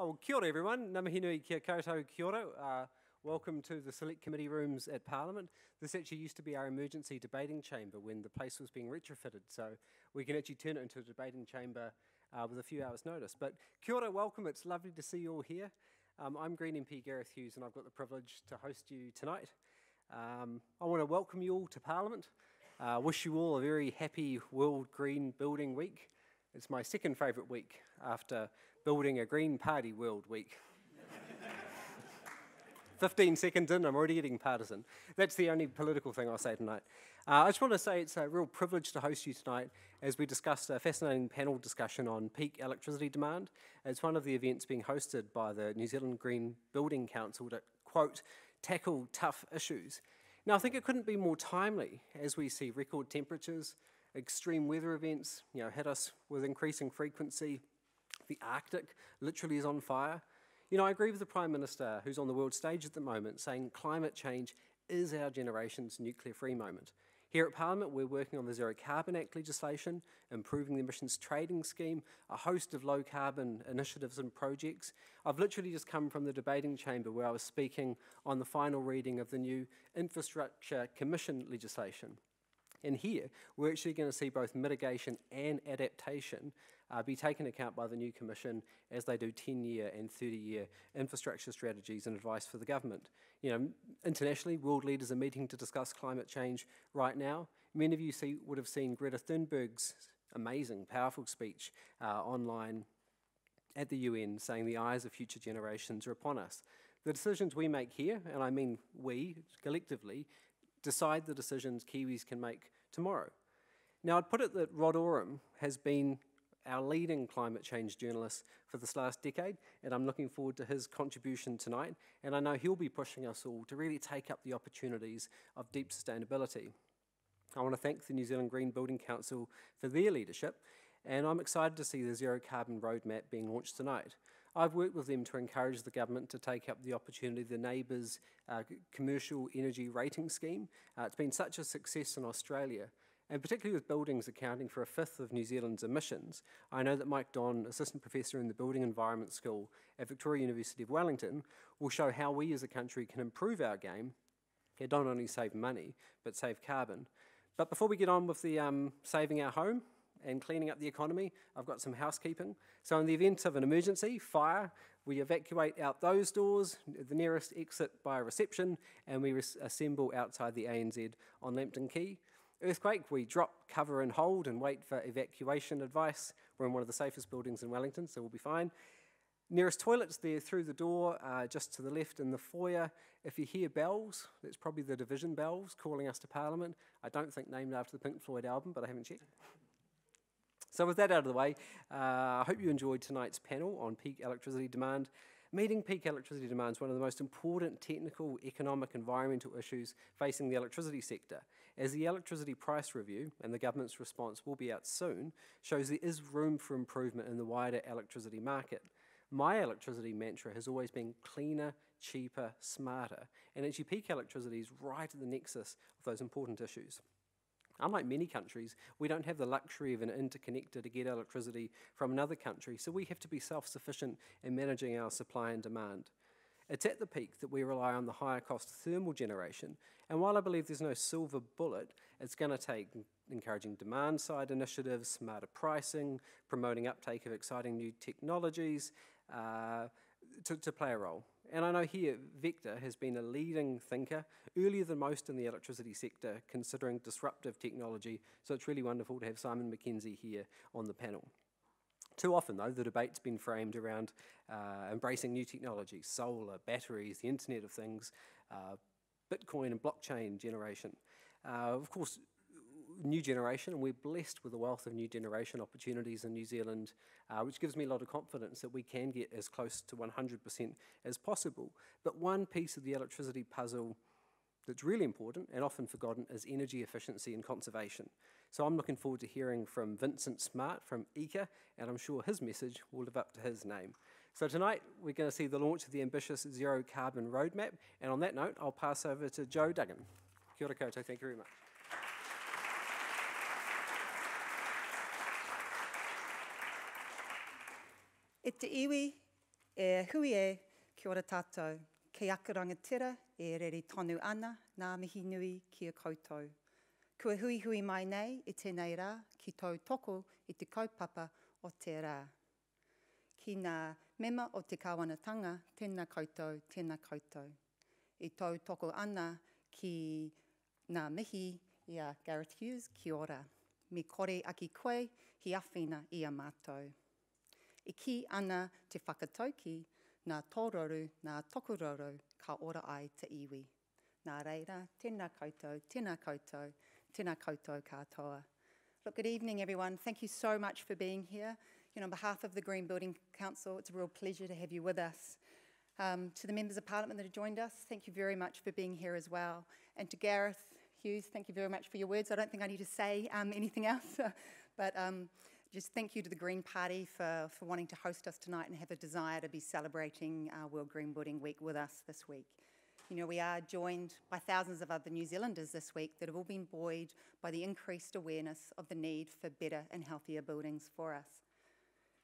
Oh, kia ora everyone. Namahinui kia koutou kia ora. Welcome to the Select Committee rooms at Parliament. This actually used to be our emergency debating chamber when the place was being retrofitted, so we can actually turn it into a debating chamber with a few hours' notice. But kia ora, welcome. It's lovely to see you all here. I'm Green MP Gareth Hughes and I've got the privilege to host you tonight. I want to welcome you all to Parliament. Wish you all a very happy World Green Building Week. It's my second favourite week after building a Green Party World Week. 15 seconds in, I'm already getting partisan. That's the only political thing I'll say tonight. I just want to say it's a real privilege to host you tonight as we discussed a fascinating panel discussion on peak electricity demand. It's one of the events being hosted by the New Zealand Green Building Council to, quote, tackle tough issues. Now, I think it couldn't be more timely as we see record temperatures, extreme weather events, hit us with increasing frequency. The Arctic literally is on fire. I agree with the Prime Minister, who's on the world stage at the moment, saying climate change is our generation's nuclear-free moment. Here at Parliament, we're working on the Zero Carbon Act legislation, improving the emissions trading scheme, a host of low-carbon initiatives and projects. I've literally just come from the debating chamber where I was speaking on the final reading of the new Infrastructure Commission legislation. And here, we're actually going to see both mitigation and adaptation be taken account by the new Commission as they do 10-year and 30-year infrastructure strategies and advice for the government. Internationally, world leaders are meeting to discuss climate change right now. Many of you would have seen Greta Thunberg's amazing, powerful speech online at the UN saying the eyes of future generations are upon us. The decisions we make here, and I mean we, collectively, decide the decisions Kiwis can make tomorrow. Now, I'd put it that Rod Oram has been our leading climate change journalist for this last decade, and I'm looking forward to his contribution tonight, and I know he'll be pushing us all to really take up the opportunities of deep sustainability. I want to thank the New Zealand Green Building Council for their leadership, and I'm excited to see the Zero Carbon Roadmap being launched tonight. I've worked with them to encourage the government to take up the opportunity of the NABERS commercial energy rating scheme. It's been such a success in Australia, and particularly with buildings accounting for a fifth of New Zealand's emissions. I know that Mike Don, Assistant Professor in the Building Environment School at Victoria University of Wellington, will show how we as a country can improve our game and not only save money, but save carbon. But before we get on with the saving our home and cleaning up the economy, I've got some housekeeping. So in the event of an emergency, fire, we evacuate out those doors, the nearest exit by a reception, and we assemble outside the ANZ on Lambton Quay. Earthquake, we drop, cover and hold and wait for evacuation advice. We're in one of the safest buildings in Wellington, so we'll be fine. Nearest toilets, they're through the door, just to the left in the foyer. If you hear bells, that's probably the division bells calling us to Parliament. I don't think named after the Pink Floyd album, but I haven't checked. So with that out of the way, I hope you enjoyed tonight's panel on peak electricity demand. Meeting peak electricity demand is one of the most important technical, economic, environmental issues facing the electricity sector. As the electricity price review, and the government's response will be out soon, shows there is room for improvement in the wider electricity market. My electricity mantra has always been cleaner, cheaper, smarter, and actually peak electricity is right at the nexus of those important issues. Unlike many countries, we don't have the luxury of an interconnector to get electricity from another country, so we have to be self-sufficient in managing our supply and demand. It's at the peak that we rely on the higher cost thermal generation, and while I believe there's no silver bullet, it's going to take encouraging demand-side initiatives, smarter pricing, promoting uptake of exciting new technologies to play a role. And I know here, Vector has been a leading thinker, earlier than most in the electricity sector, considering disruptive technology, so it's really wonderful to have Simon McKenzie here on the panel. Too often, though, the debate's been framed around embracing new technologies, solar, batteries, the Internet of Things, Bitcoin and blockchain generation. Of course, new generation, and we're blessed with a wealth of new generation opportunities in New Zealand, which gives me a lot of confidence that we can get as close to 100% as possible. But one piece of the electricity puzzle that's really important and often forgotten is energy efficiency and conservation. So I'm looking forward to hearing from Vincent Smart from EECA, and I'm sure his message will live up to his name. So tonight we're going to see the launch of the ambitious Zero Carbon Roadmap, and on that note I'll pass over to Joe Duggan. Kia ora koutou, thank you very much. E te iwi, E hui e, kia ora tātou. Kei aka rangatira, e rere tonu ana, ngā mihi nui ki a koutou. Kua hui hui mai nei, e tēnei rā, ki tau toko i te kaupapa o te rā. Ki ngā mema o te kāwanatanga, tēnā koutou, tēnā koutou. I tau toko ana ki ngā mihi i a Gareth Hughes, kia ora. Me kore aki koe, hi awhina i a mātou. I ki ana te whakatauki, ngā tōroru, ngā tokororo, ka ora ai te iwi. Nā reira, tēnā koutou, tēnā koutou, tēnā koutou katoa. Look, good evening, everyone. Thank you so much for being here. You know, on behalf of the Green Building Council, it's a real pleasure to have you with us. To the members of Parliament that have joined us, thank you very much for being here as well. And to Gareth Hughes, thank you very much for your words. I don't think I need to say anything else, but just thank you to the Green Party for wanting to host us tonight and have a desire to be celebrating World Green Building Week with us this week. You know, we are joined by thousands of other New Zealanders this week that have all been buoyed by the increased awareness of the need for better and healthier buildings for us.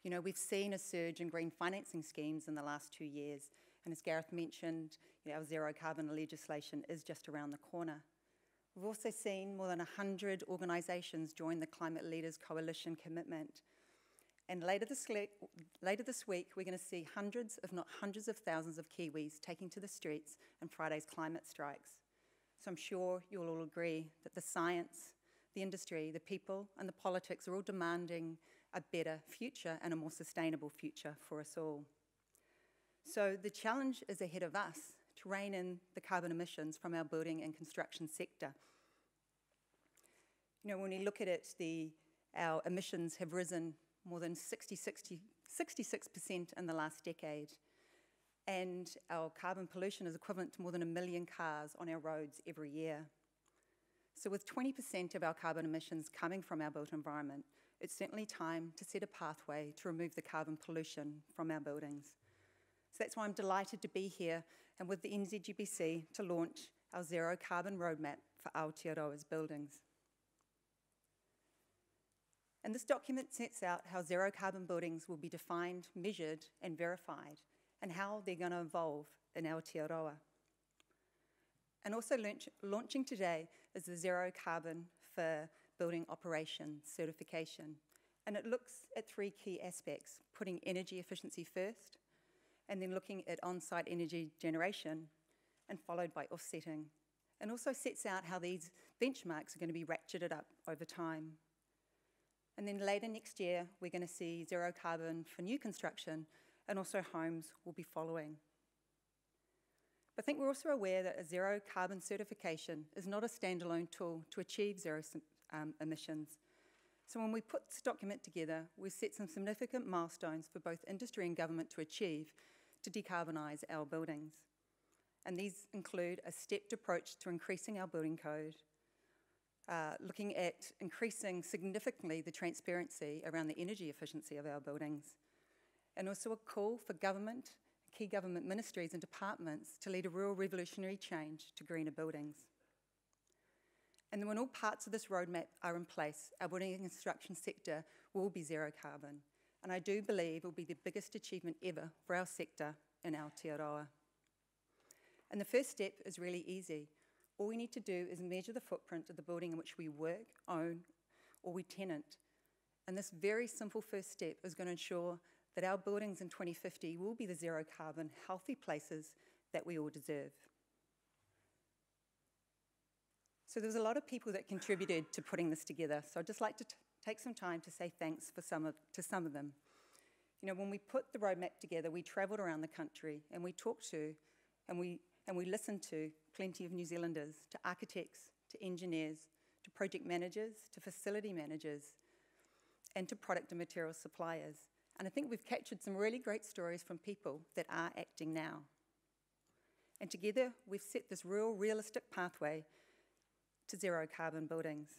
You know, we've seen a surge in green financing schemes in the last 2 years, and as Gareth mentioned, you know, our zero carbon legislation is just around the corner. We've also seen more than 100 organisations join the Climate Leaders Coalition commitment. And later this week, we're going to see hundreds, if not hundreds of thousands of Kiwis taking to the streets in Friday's climate strikes. So I'm sure you'll all agree that the science, the industry, the people and the politics are all demanding a better future and a more sustainable future for us all. So the challenge is ahead of us to rein in the carbon emissions from our building and construction sector. You know, when we look at it, our emissions have risen more than 66% in the last decade, and our carbon pollution is equivalent to more than 1 million cars on our roads every year. So with 20% of our carbon emissions coming from our built environment, it's certainly time to set a pathway to remove the carbon pollution from our buildings. So that's why I'm delighted to be here and with the NZGBC to launch our Zero Carbon Roadmap for Aotearoa's buildings. And this document sets out how zero carbon buildings will be defined, measured and verified, and how they're going to evolve in Aotearoa. And also launching today is the Zero Carbon for Building Operations certification. And it looks at 3 key aspects: putting energy efficiency first, and then looking at on-site energy generation, and followed by offsetting. And also sets out how these benchmarks are going to be ratcheted up over time. And then later next year, we're going to see zero carbon for new construction, and also homes will be following. But I think we're also aware that a zero carbon certification is not a standalone tool to achieve zero emissions. So when we put this document together, we've set some significant milestones for both industry and government to achieve to decarbonise our buildings. And these include a stepped approach to increasing our building code, looking at increasing significantly the transparency around the energy efficiency of our buildings, and also a call for government, key government ministries and departments to lead a real revolutionary change to greener buildings. And then when all parts of this roadmap are in place, our building and construction sector will be zero carbon. And I do believe it will be the biggest achievement ever for our sector in Aotearoa. And the first step is really easy. All we need to do is measure the footprint of the building in which we work, own, or we tenant. And this very simple first step is going to ensure that our buildings in 2050 will be the zero carbon, healthy places that we all deserve. So there was a lot of people that contributed to putting this together. So I'd just like to take some time to say thanks to some of them. You know, when we put the roadmap together, we travelled around the country and we talked to and we listened to plenty of New Zealanders, to architects, to engineers, to project managers, to facility managers, and to product and material suppliers. And I think we've captured some really great stories from people that are acting now. And together, we've set this real realistic pathway to zero carbon buildings.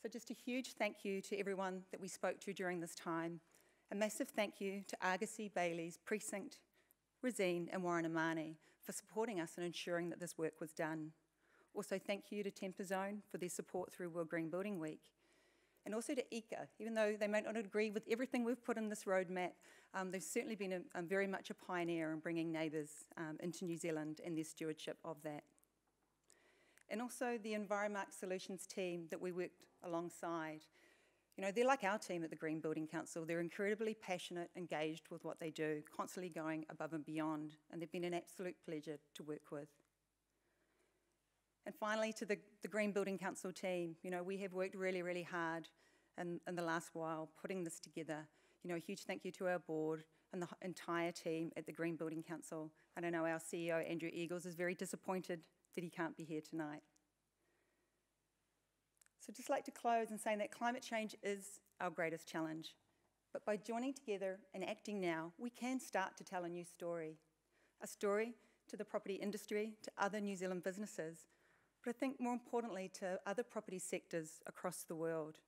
So just a huge thank you to everyone that we spoke to during this time. A massive thank you to Argosy, Bayleys, Precinct, Resene and Warren Amani for supporting us and ensuring that this work was done. Also thank you to Temper Zone for their support through World Green Building Week. And also to ICA, even though they may not agree with everything we've put in this roadmap, they've certainly been very much a pioneer in bringing neighbours into New Zealand and their stewardship of that. And also the Enviromark Solutions team that we worked alongside. You know, they're like our team at the Green Building Council. They're incredibly passionate, engaged with what they do, constantly going above and beyond, and they've been an absolute pleasure to work with. And finally, to the Green Building Council team, you know, we have worked really, really hard in the last while putting this together. You know, a huge thank you to our board and the entire team at the Green Building Council. And I know our CEO, Andrew Eagles, is very disappointed that he can't be here tonight. So I'd just like to close in saying that climate change is our greatest challenge. But by joining together and acting now, we can start to tell a new story. A story to the property industry, to other New Zealand businesses, but I think more importantly to other property sectors across the world.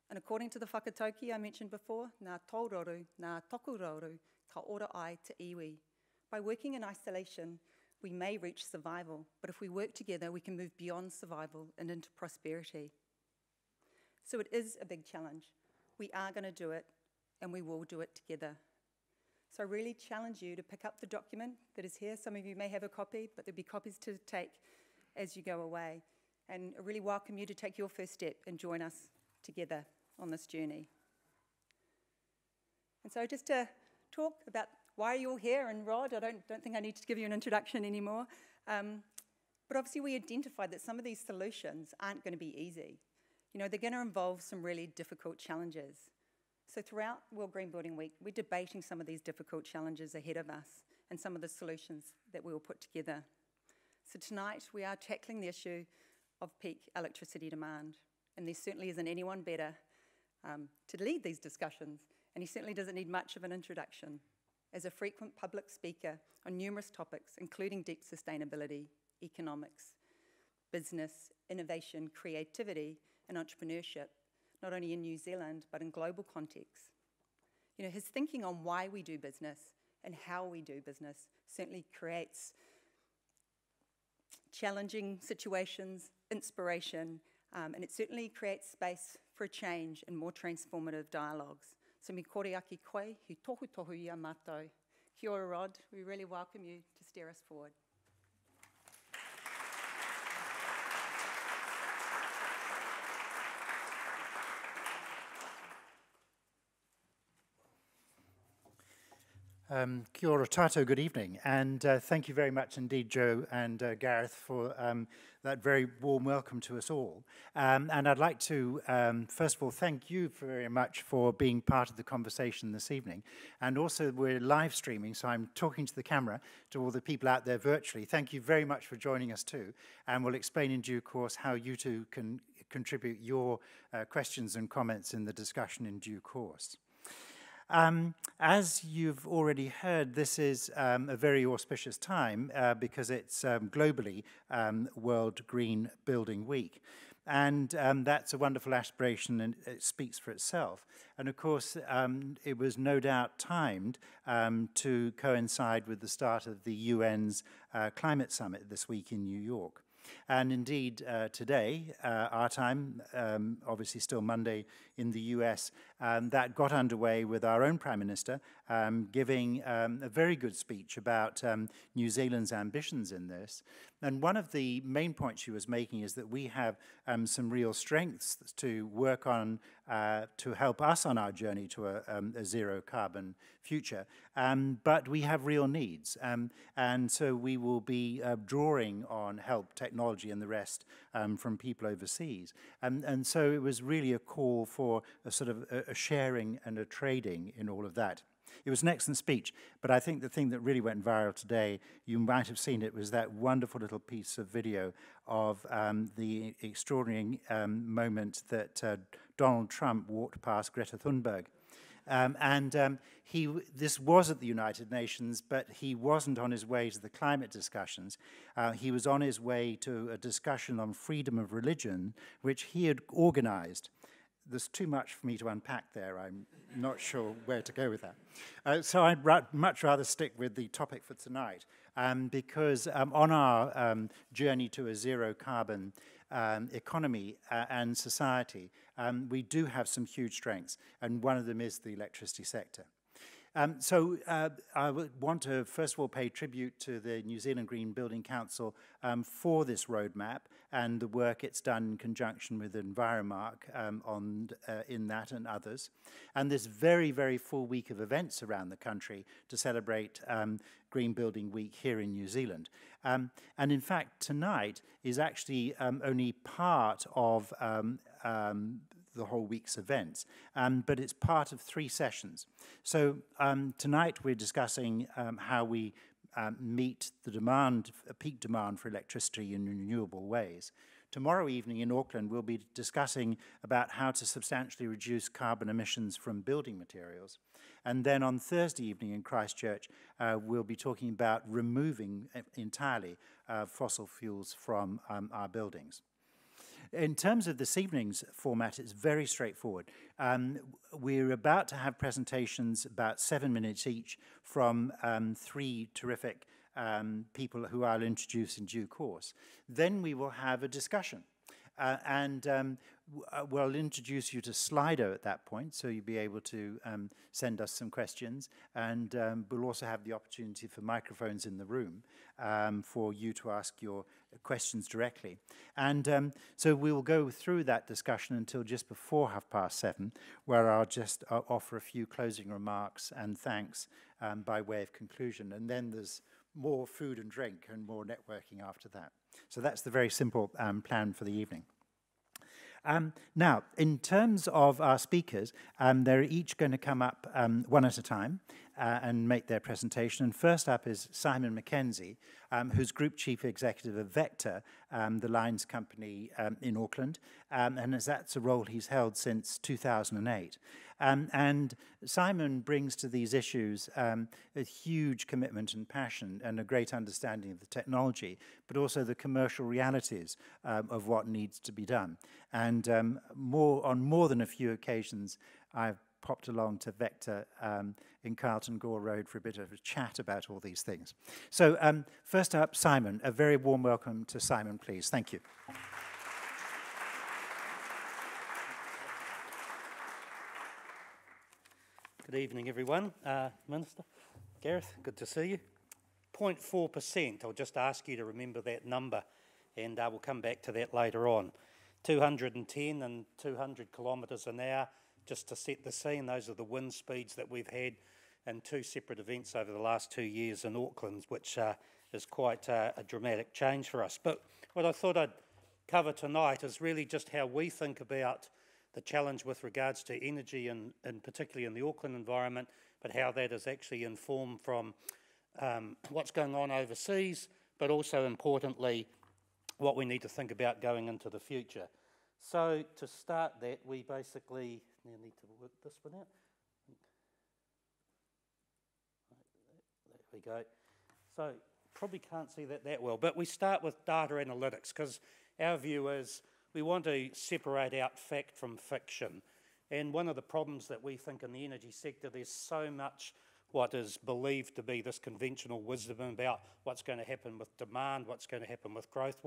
And according to the whakatauki I mentioned before, ngā tauroru, ngā tokuroru, ka ora ai te iwi. By working in isolation, we may reach survival, but if we work together, we can move beyond survival and into prosperity. So it is a big challenge. We are going to do it, and we will do it together. So I really challenge you to pick up the document that is here. Some of you may have a copy, but there'll be copies to take as you go away. And I really welcome you to take your first step and join us together on this journey. And so just to talk about why are you all here, and Rod, I don't think I need to give you an introduction anymore. But obviously we identified that some of these solutions aren't going to be easy. You know, they're going to involve some really difficult challenges. So throughout World Green Building Week, we're debating some of these difficult challenges ahead of us and some of the solutions that we will put together. So tonight we are tackling the issue of peak electricity demand. And there certainly isn't anyone better to lead these discussions. And he certainly doesn't need much of an introduction. As a frequent public speaker on numerous topics, including deep sustainability, economics, business, innovation, creativity, and entrepreneurship, not only in New Zealand, but in global context. You know, his thinking on why we do business and how we do business certainly creates challenging situations, inspiration, and it certainly creates space for change and more transformative dialogues. So mi kore aki koe, hu tohu tohu ia mātou. Kia ora, Rod. We really welcome you to steer us forward. Kia ora tātou, good evening, and thank you very much indeed, Joe and Gareth, for that very warm welcome to us all. And I'd like to, first of all, thank you very much for being part of the conversation this evening. And also, we're live streaming, so I'm talking to the camera, to all the people out there virtually. Thank you very much for joining us too, and we'll explain in due course how you too can contribute your questions and comments in the discussion in due course. As you've already heard, this is a very auspicious time because it's globally World Green Building Week. And that's a wonderful aspiration, and it speaks for itself. And of course, it was no doubt timed to coincide with the start of the UN's Climate Summit this week in New York. And indeed, today, our time, obviously still Monday in the US, that got underway with our own Prime Minister giving a very good speech about New Zealand's ambitions in this. And one of the main points she was making is that we have some real strengths to work on to help us on our journey to a zero carbon future, but we have real needs. And so we will be drawing on help, technology and the rest from people overseas. And so it was really a call for a sort of a sharing and a trading in all of that. It was an excellent speech, but I think the thing that really went viral today, you might have seen it, was that wonderful little piece of video of the extraordinary moment that Donald Trump walked past Greta Thunberg. This was at the United Nations, but he wasn't on his way to the climate discussions. He was on his way to a discussion on freedom of religion, which he had organized. There's too much for me to unpack there. I'm not sure where to go with that. So I'd much rather stick with the topic for tonight, because on our journey to a zero carbon economy and society, we do have some huge strengths, and one of them is the electricity sector. I would want to, first of all, pay tribute to the New Zealand Green Building Council for this roadmap and the work it's done in conjunction with Enviromark in that and others. And this very, very full week of events around the country to celebrate Green Building Week here in New Zealand. And in fact, tonight is actually only part of the whole week's events, but it's part of 3 sessions. So tonight we're discussing how we meet the demand, peak demand for electricity in renewable ways. Tomorrow evening in Auckland, we'll be discussing about how to substantially reduce carbon emissions from building materials. And then on Thursday evening in Christchurch, we'll be talking about removing entirely fossil fuels from our buildings. In terms of this evening's format, it's very straightforward. We're about to have presentations about 7 minutes each from 3 terrific people who I'll introduce in due course. Then we will have a discussion. We'll introduce you to Slido at that point, so you'll be able to send us some questions. And we'll also have the opportunity for microphones in the room for you to ask your questions directly. And so we will go through that discussion until just before 7:30, where I'll just offer a few closing remarks and thanks by way of conclusion. And then there's more food and drink and more networking after that. So that's the very simple plan for the evening. Now, in terms of our speakers, they're each going to come up one at a time and make their presentation. And first up is Simon Mackenzie, who's Group Chief Executive of Vector, the lines company in Auckland, and that's a role he's held since 2008. And Simon brings to these issues a huge commitment and passion and a great understanding of the technology, but also the commercial realities of what needs to be done. And on more than a few occasions, I've popped along to Vector in Carlton Gore Road for a bit of a chat about all these things. So first up, Simon. A very warm welcome to Simon, please. Thank you. Good evening, everyone. Minister, Gareth, good to see you. 0.4%, I'll just ask you to remember that number, and we'll come back to that later on. 210 and 200 kilometres an hour, just to set the scene. Those are the wind speeds that we've had in 2 separate events over the last 2 years in Auckland, which is quite a dramatic change for us. But what I thought I'd cover tonight is really just how we think about the challenge with regards to energy, and particularly in the Auckland environment, but how that is actually informed from what's going on overseas, but also importantly, what we need to think about going into the future. So to start that, we basically now need to work this one out. There we go. So probably can't see that well, but we start with data analytics, because our view is we want to separate out fact from fiction. And one of the problems that we think in the energy sector, there's so much what is believed to be this conventional wisdom about what's going to happen with demand, what's going to happen with growth,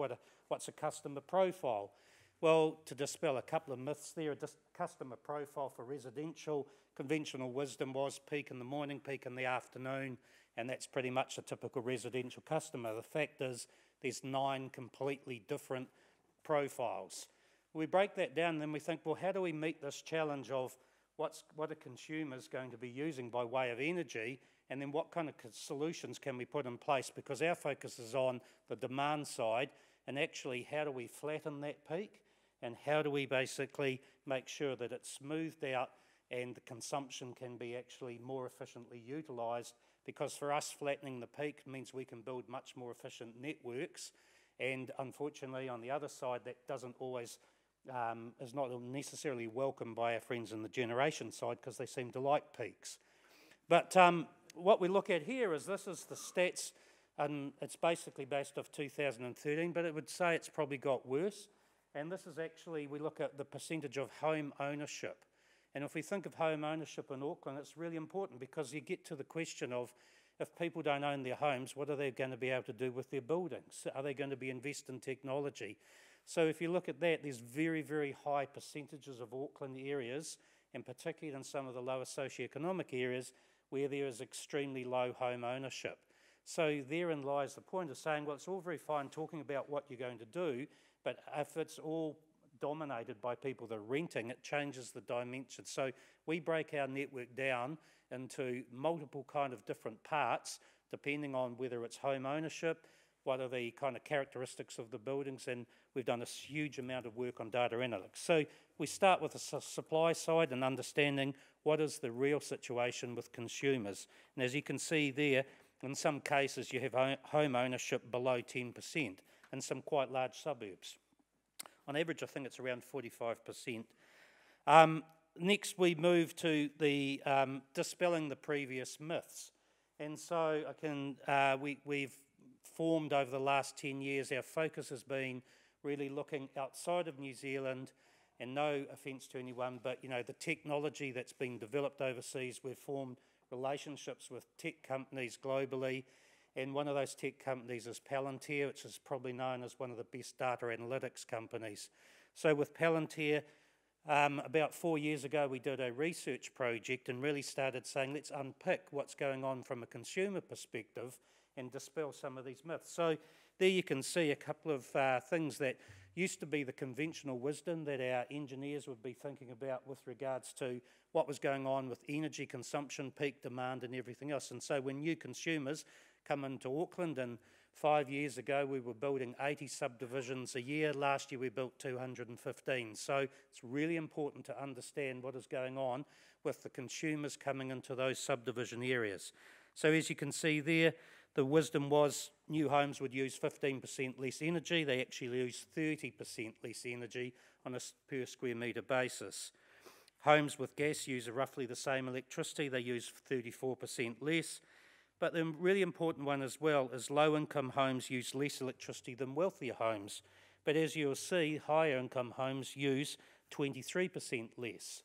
what's a customer profile. Well, to dispel a couple of myths there, a customer profile for residential, conventional wisdom was peak in the morning, peak in the afternoon, and that's pretty much a typical residential customer. The fact is there's 9 completely different profiles. We break that down and then we think, well, how do we meet this challenge of what are consumers going to be using by way of energy, and then what kind of solutions can we put in place? Because our focus is on the demand side, and actually how do we flatten that peak, and how do we basically make sure that it's smoothed out and the consumption can be actually more efficiently utilised, because for us flattening the peak means we can build much more efficient networks, and unfortunately on the other side that doesn't always is not necessarily welcomed by our friends in the generation side, because they seem to like peaks. But what we look at here is this is the stats, and it's basically based off 2013, but it would say it's probably got worse. And this is actually, we look at the percentage of home ownership. And if we think of home ownership in Auckland, it's really important, because you get to the question of, if people don't own their homes, what are they going to be able to do with their buildings? Are they going to be invest in technology? So if you look at that, there's very, very high percentages of Auckland areas, and particularly in some of the lower socioeconomic areas, where there is extremely low home ownership. So therein lies the point of saying, well, it's all very fine talking about what you're going to do, but if it's all dominated by people that are renting, it changes the dimension. So we break our network down into multiple kind of different parts, depending on whether it's home ownership, what are the kind of characteristics of the buildings, and we've done a huge amount of work on data analytics. So we start with the supply side and understanding what is the real situation with consumers. And as you can see there, in some cases you have home ownership below 10% in some quite large suburbs. On average, I think it's around 45%. Next, we move to the dispelling the previous myths. And so we've formed over the last 10 years, our focus has been really looking outside of New Zealand, and no offence to anyone, but you know, the technology that's been developed overseas, we've formed relationships with tech companies globally, and one of those tech companies is Palantir, which is probably known as one of the best data analytics companies. So with Palantir, about 4 years ago, we did a research project and really started saying, let's unpick what's going on from a consumer perspective and dispel some of these myths. So there you can see a couple of things that used to be the conventional wisdom that our engineers would be thinking about with regards to what was going on with energy consumption, peak demand and everything else. And so when new consumers come into Auckland, and 5 years ago we were building 80 subdivisions a year, last year we built 215. So it's really important to understand what is going on with the consumers coming into those subdivision areas. So as you can see there, the wisdom was new homes would use 15% less energy. They actually use 30% less energy on a per square metre basis. Homes with gas use roughly the same electricity. They use 34% less. But the really important one as well is low-income homes use less electricity than wealthier homes. But as you'll see, higher-income homes use 23% less.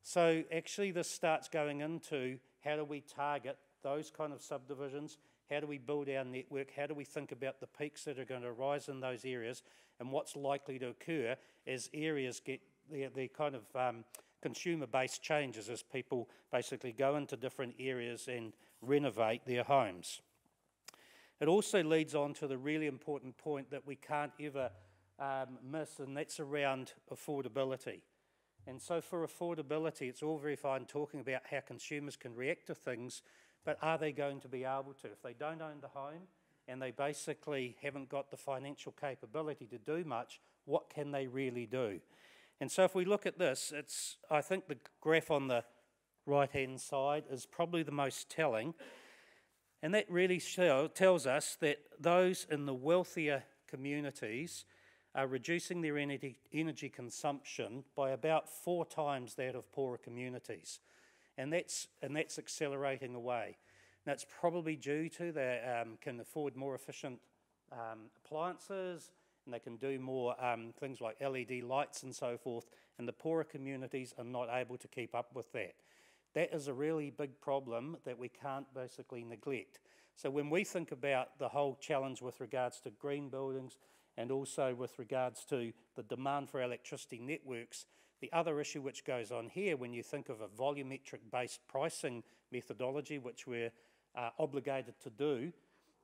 So actually this starts going into how do we target those kind of subdivisions. How do we build our network? How do we think about the peaks that are going to arise in those areas and what's likely to occur as areas get the kind of consumer base changes as people basically go into different areas and renovate their homes. It also leads on to the really important point that we can't ever miss, and that's around affordability. And so for affordability, it's all very fine talking about how consumers can react to things, but are they going to be able to? If they don't own the home and they basically haven't got the financial capability to do much, what can they really do? And so if we look at this, I think the graph on the right-hand side is probably the most telling. And that really tells us that those in the wealthier communities are reducing their energy consumption by about 4 times that of poorer communities. And that's accelerating away. That's probably due to they can afford more efficient appliances, and they can do more things like LED lights and so forth, and the poorer communities are not able to keep up with that. That is a really big problem that we can't basically neglect. So when we think about the whole challenge with regards to green buildings and also with regards to the demand for electricity networks, the other issue which goes on here when you think of a volumetric-based pricing methodology, which we're obligated to do,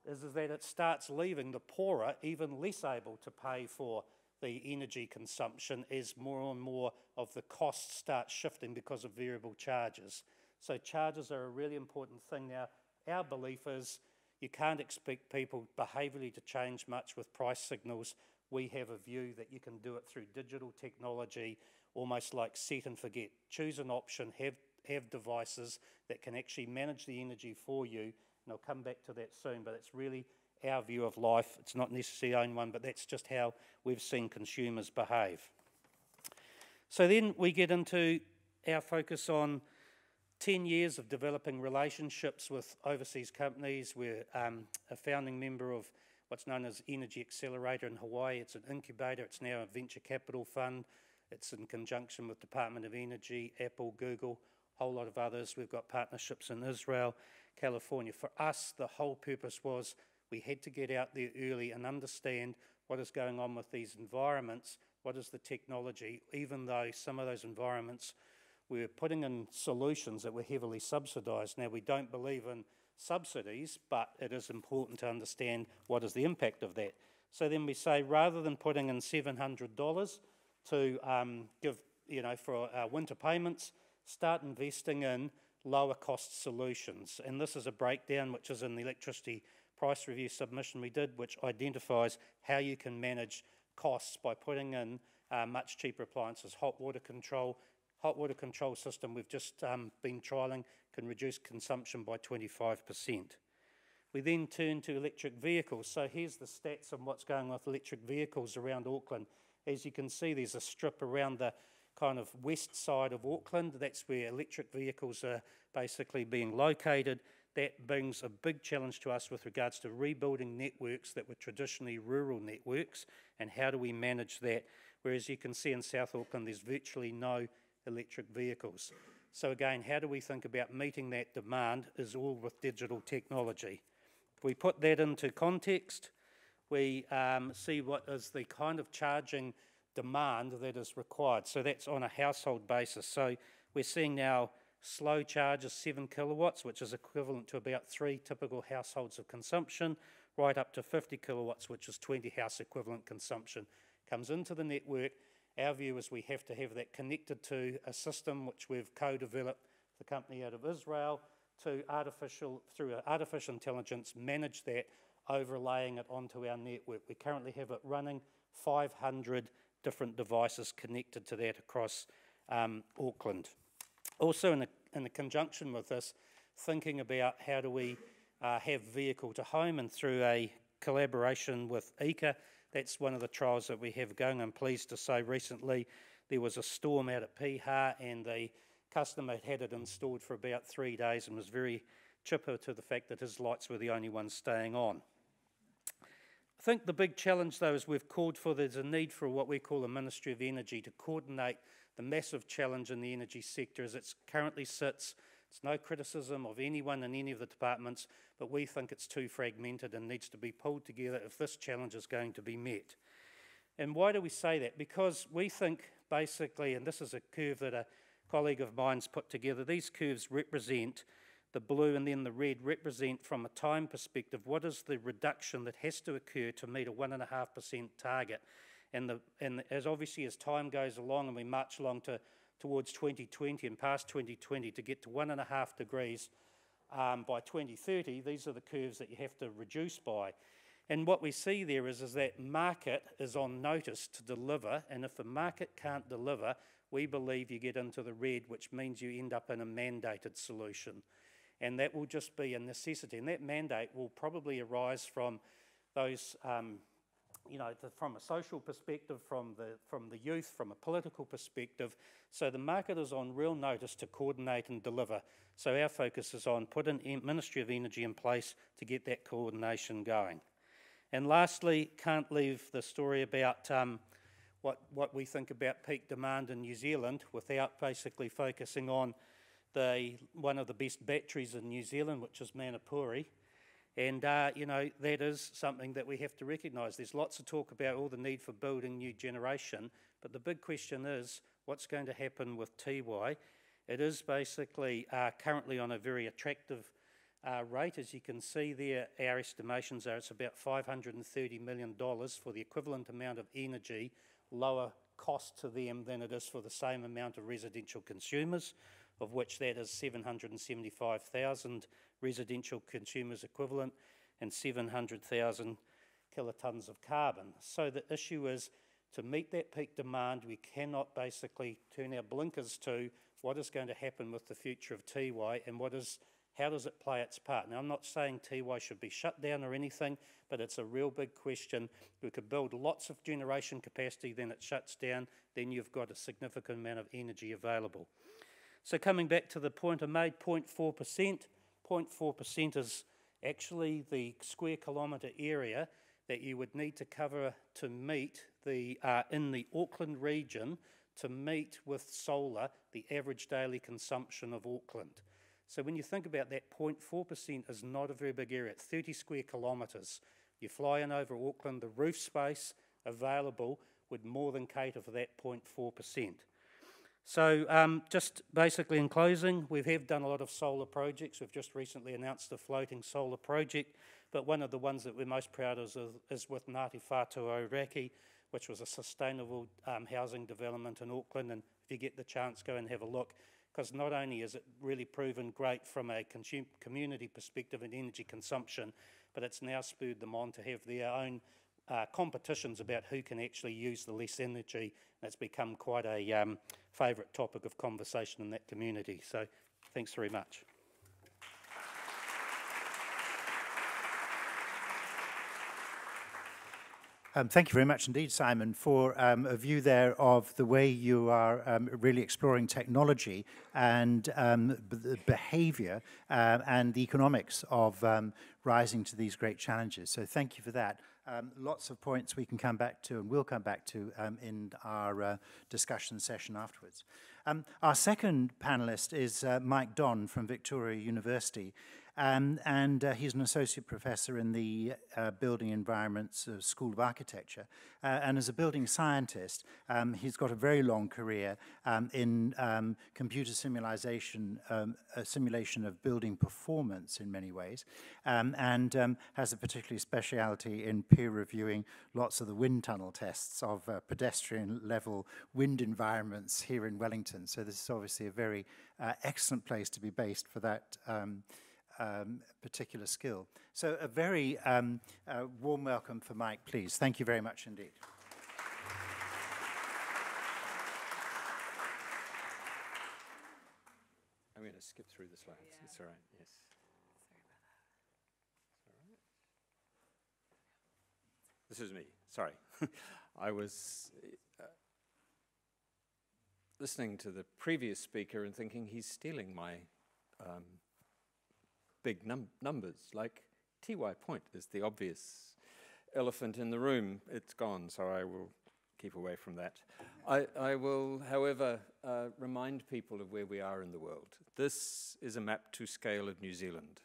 is that it starts leaving the poorer even less able to pay for the energy consumption as more and more of the costs start shifting because of variable charges. So charges are a really important thing. Now, our belief is you can't expect people behaviourally to change much with price signals. We have a view that you can do it through digital technology, almost like set and forget. Choose an option, have devices that can actually manage the energy for you, and I'll come back to that soon, but it's really our view of life. It's not necessarily our own one, but that's just how we've seen consumers behave. So then we get into our focus on 10 years of developing relationships with overseas companies. We're a founding member of what's known as Energy Accelerator in Hawaii. It's an incubator. It's now a venture capital fund. It's in conjunction with Department of Energy, Apple, Google, a whole lot of others. We've got partnerships in Israel, California. For us, the whole purpose was we had to get out there early and understand what is going on with these environments, what is the technology, even though some of those environments we're putting in solutions that were heavily subsidised. Now, we don't believe in subsidies, but it is important to understand what is the impact of that. So then we say, rather than putting in $700 to give, for our winter payments, start investing in lower cost solutions. And this is a breakdown which is in the electricity price review submission we did, which identifies how you can manage costs by putting in much cheaper appliances. Hot water control system we've just been trialling can reduce consumption by 25%. We then turn to electric vehicles. So here's the stats on what's going on with electric vehicles around Auckland. As you can see, there's a strip around the kind of west side of Auckland. That's where electric vehicles are basically being located. That brings a big challenge to us with regards to rebuilding networks that were traditionally rural networks, and how do we manage that? Whereas you can see in South Auckland, there's virtually no electric vehicles. So again, how do we think about meeting that demand is all with digital technology. If we put that into context, we see what is the kind of charging demand that is required. So that's on a household basis. So we're seeing now slow charges 7 kilowatts, which is equivalent to about 3 typical households of consumption, right up to 50 kilowatts, which is 20 house equivalent consumption. Comes into the network. Our view is we have to have that connected to a system which we've co-developed, the company out of Israel, to through artificial intelligence, manage that, overlaying it onto our network. We currently have it running 500 different devices connected to that across Auckland. Also in a conjunction with this, thinking about how do we have vehicle to home, and through a collaboration with EECA, that's one of the trials that we have going. I'm pleased to say recently there was a storm out at Piha, and the customer had it installed for about 3 days and was very chipper to the fact that his lights were the only ones staying on. I think the big challenge, though, is we've called for there's a need for what we call a Ministry of Energy to coordinate the massive challenge in the energy sector as it currently sits. It's no criticism of anyone in any of the departments, but we think it's too fragmented and needs to be pulled together if this challenge is going to be met. And why do we say that? Because we think basically, and this is a curve that a colleague of mine's put together, these curves represent, the blue and then the red represent from a time perspective what is the reduction that has to occur to meet a 1.5% target. And as obviously as time goes along and we march along towards 2020 and past 2020 to get to 1.5 degrees by 2030, these are the curves that you have to reduce by. And what we see there is that market is on notice to deliver, and if the market can't deliver, we believe you get into the red, which means you end up in a mandated solution. And that will just be a necessity. And that mandate will probably arise from those, from a social perspective, from the youth, from a political perspective. So the market is on real notice to coordinate and deliver. So our focus is on putting Ministry of Energy in place to get that coordination going. And lastly, can't leave the story about what we think about peak demand in New Zealand without basically focusing on one of the best batteries in New Zealand, which is Manapuri. And, that is something that we have to recognise. There's lots of talk about all the need for building new generation, but the big question is, what's going to happen with Tiwai? It is basically currently on a very attractive rate. As you can see there, our estimations are it's about $530 million for the equivalent amount of energy, lower cost to them than it is for the same amount of residential consumers, of which that is 775,000 residential consumers equivalent and 700,000 kilotons of carbon. So the issue is, to meet that peak demand, we cannot basically turn our blinkers to what is going to happen with the future of Tiwai and how does it play its part. Now, I'm not saying Tiwai should be shut down or anything, but it's a real big question. We could build lots of generation capacity, then it shuts down, then you've got a significant amount of energy available. So coming back to the point I made, 0.4%. 0.4% is actually the square kilometre area that you would need to cover to meet in the Auckland region to meet with solar the average daily consumption of Auckland. So when you think about that, 0.4% is not a very big area. 30 square kilometres You fly in over Auckland, the roof space available would more than cater for that 0.4%. So just basically in closing, we have done a lot of solar projects. We've just recently announced a floating solar project, but one of the ones that we're most proud of is with Ngāti Whātua Ōrākei, which was a sustainable housing development in Auckland. And if you get the chance, go and have a look, because not only is it really proven great from a community perspective and energy consumption, but it's now spurred them on to have their own competitions about who can actually use the less energy. That's become quite a favourite topic of conversation in that community. So thanks very much. Thank you very much indeed, Simon, for a view there of the way you are really exploring technology and the behaviour and the economics of rising to these great challenges. So thank you for that. Lots of points we can come back to and we'll come back to in our discussion session afterwards. Our second panellist is Mike Don from Victoria University. And he's an associate professor in the Building Environments School of Architecture. And as a building scientist, he's got a very long career in computer simulation of building performance in many ways, and has a particular speciality in peer reviewing lots of the wind tunnel tests of pedestrian level wind environments here in Wellington. So this is obviously a very excellent place to be based for that particular skill. So a very warm welcome for Mike, please. Thank you very much indeed. I'm going to skip through the slides. Yeah. It's all right, yes. This is me, sorry. I was listening to the previous speaker and thinking he's stealing my big numbers, like TY Point is the obvious elephant in the room. It's gone, so I will keep away from that. I will, however, remind people of where we are in the world. This is a map to scale of New Zealand.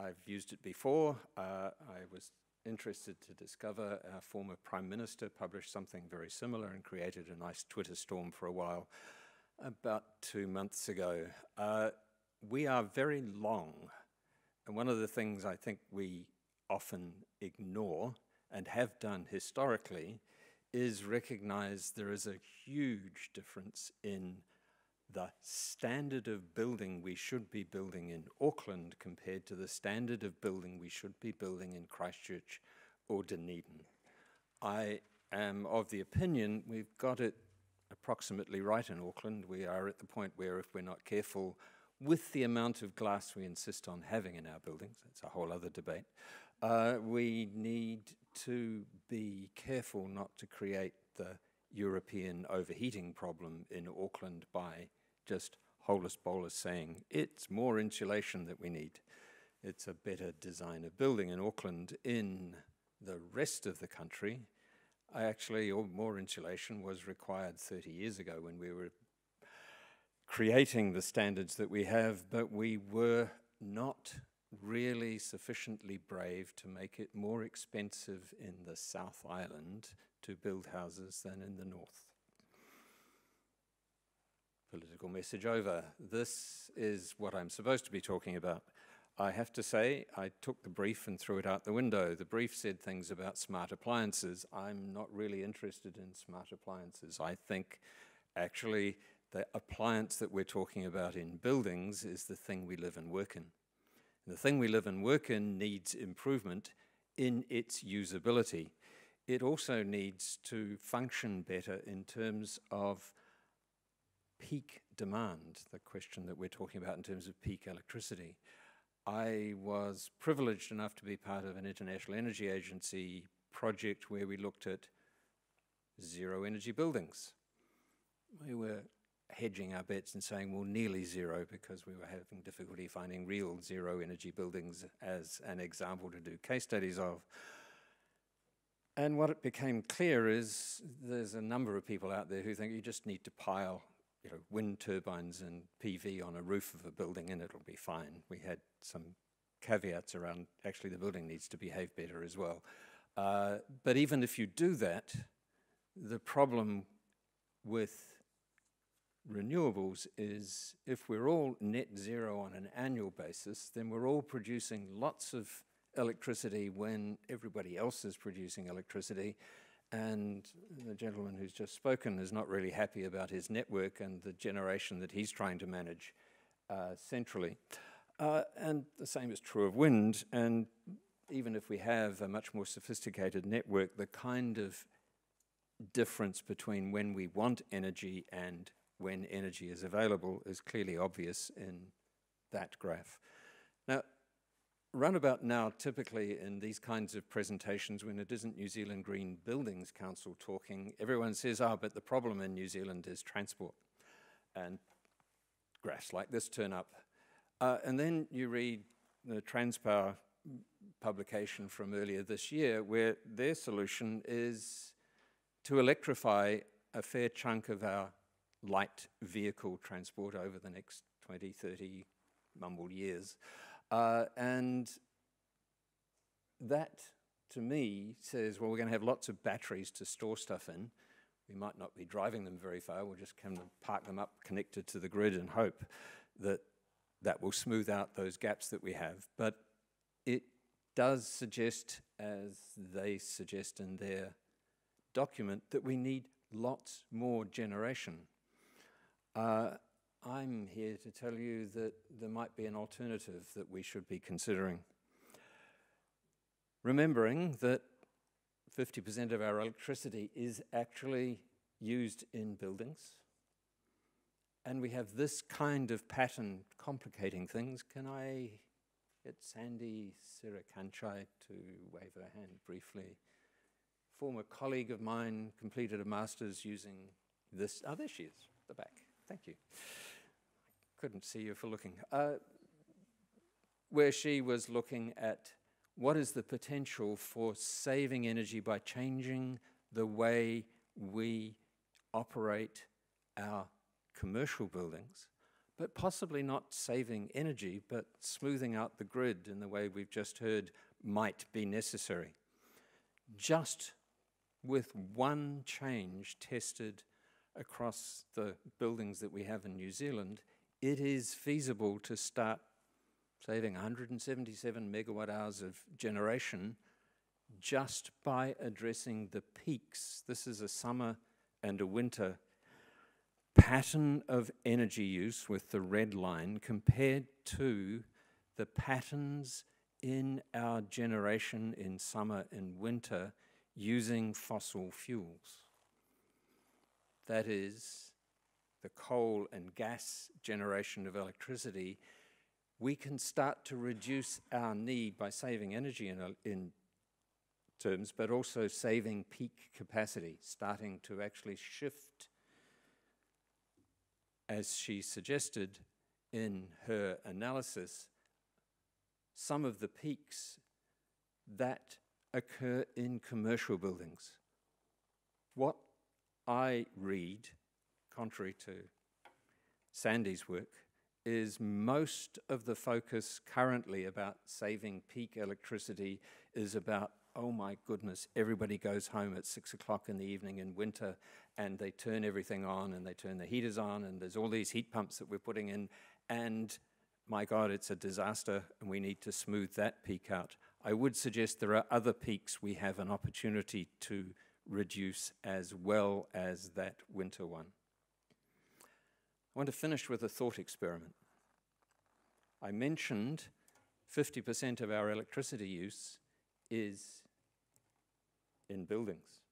I've used it before. I was interested to discover our former Prime Minister published something very similar and created a nice Twitter storm for a while about 2 months ago. We are very long. And one of the things I think we often ignore, and have done historically, is recognize there is a huge difference in the standard of building we should be building in Auckland compared to the standard of building we should be building in Christchurch or Dunedin. I am of the opinion we've got it approximately right in Auckland. We are at the point where if we're not careful with the amount of glass we insist on having in our buildings, that's a whole other debate, we need to be careful not to create the European overheating problem in Auckland by just holus bolus saying it's more insulation that we need. It's a better design of building in Auckland. In the rest of the country, more insulation was required 30 years ago when we were creating the standards that we have, but we were not really sufficiently brave to make it more expensive in the South Island to build houses than in the north. Political message over. This is what I'm supposed to be talking about. I have to say, I took the brief and threw it out the window. The brief said things about smart appliances. I'm not really interested in smart appliances. I think actually the appliance that we're talking about in buildings is the thing we live and work in. And the thing we live and work in needs improvement in its usability. It also needs to function better in terms of peak demand, the question that we're talking about in terms of peak electricity. I was privileged enough to be part of an International Energy Agency project where we looked at zero energy buildings. We were hedging our bets and saying, well, nearly zero, because we were having difficulty finding real zero energy buildings as an example to do case studies of. And what it became clear is there's a number of people out there who think you just need to pile wind turbines and PV on a roof of a building and it'll be fine. We had some caveats around actually the building needs to behave better as well. But even if you do that, the problem with renewables is if we're all net zero on an annual basis, then we're all producing lots of electricity when everybody else is producing electricity. And the gentleman who's just spoken is not really happy about his network and the generation that he's trying to manage centrally. And the same is true of wind. And even if we have a much more sophisticated network, the kind of difference between when we want energy and when energy is available is clearly obvious in that graph. Now, roundabout now, typically in these kinds of presentations, when it isn't New Zealand Green Buildings Council talking, everyone says, but the problem in New Zealand is transport. And graphs like this turn up. And then you read the Transpower publication from earlier this year, where their solution is to electrify a fair chunk of our light vehicle transport over the next 20, 30 mumbled years. And that, to me, says, well, we're going to have lots of batteries to store stuff in. We might not be driving them very far. We'll just come and park them up connected to the grid and hope that that will smooth out those gaps that we have. But it does suggest, as they suggest in their document, that we need lots more generation. I'm here to tell you that there might be an alternative that we should be considering. Remembering that 50% of our electricity is actually used in buildings. And we have this kind of pattern complicating things. Can I get Sandy Sirakanchai to wave her hand briefly? Former colleague of mine completed a master's using this. Oh, there she is, at the back. Thank you. Couldn't see you for looking. Where she was looking at what is the potential for saving energy by changing the way we operate our commercial buildings, but possibly not saving energy, but smoothing out the grid in the way we've just heard might be necessary. Just with one change tested across the buildings that we have in New Zealand, it is feasible to start saving 177 megawatt hours of generation just by addressing the peaks. This is a summer and a winter pattern of energy use with the red line compared to the patterns in our generation in summer and winter using fossil fuels. That is, the coal and gas generation of electricity. We can start to reduce our need by saving energy in terms, but also saving peak capacity, starting to actually shift, as she suggested in her analysis, some of the peaks that occur in commercial buildings. What I read, contrary to Sandy's work, is most of the focus currently about saving peak electricity is about, oh my goodness, everybody goes home at 6 o'clock in the evening in winter and they turn everything on and they turn the heaters on and there's all these heat pumps that we're putting in and my God, it's a disaster and we need to smooth that peak out. I would suggest there are other peaks we have an opportunity to reduce as well as that winter one. I want to finish with a thought experiment. I mentioned 50% of our electricity use is in buildings.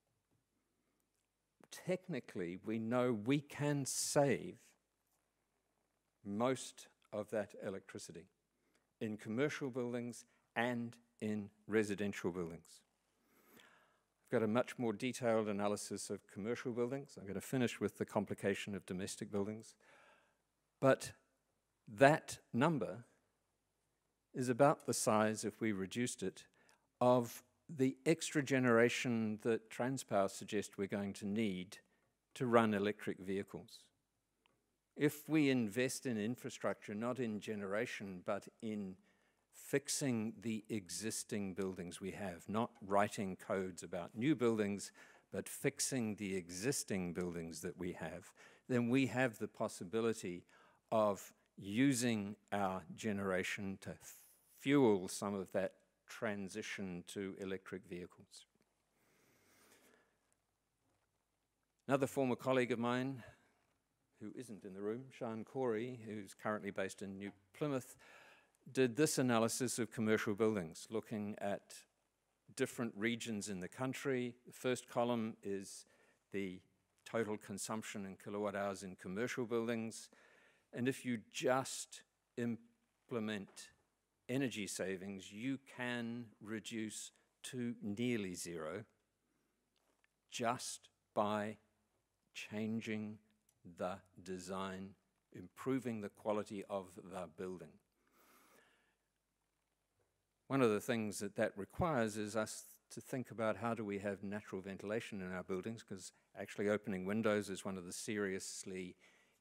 Technically, we know we can save most of that electricity in commercial buildings and in residential buildings. I've got a much more detailed analysis of commercial buildings. I'm going to finish with the complication of domestic buildings. But that number is about the size, if we reduced it, of the extra generation that Transpower suggests we're going to need to run electric vehicles. If we invest in infrastructure, not in generation, but in fixing the existing buildings we have, not writing codes about new buildings, but fixing the existing buildings that we have, then we have the possibility of using our generation to fuel some of that transition to electric vehicles. Another former colleague of mine, who isn't in the room, Sian Corey, who's currently based in New Plymouth, did this analysis of commercial buildings, looking at different regions in the country. The first column is the total consumption in kilowatt hours in commercial buildings. And if you just implement energy savings, you can reduce to nearly zero just by changing the design, improving the quality of the building. One of the things that requires is us to think about how do we have natural ventilation in our buildings, because actually opening windows is one of the seriously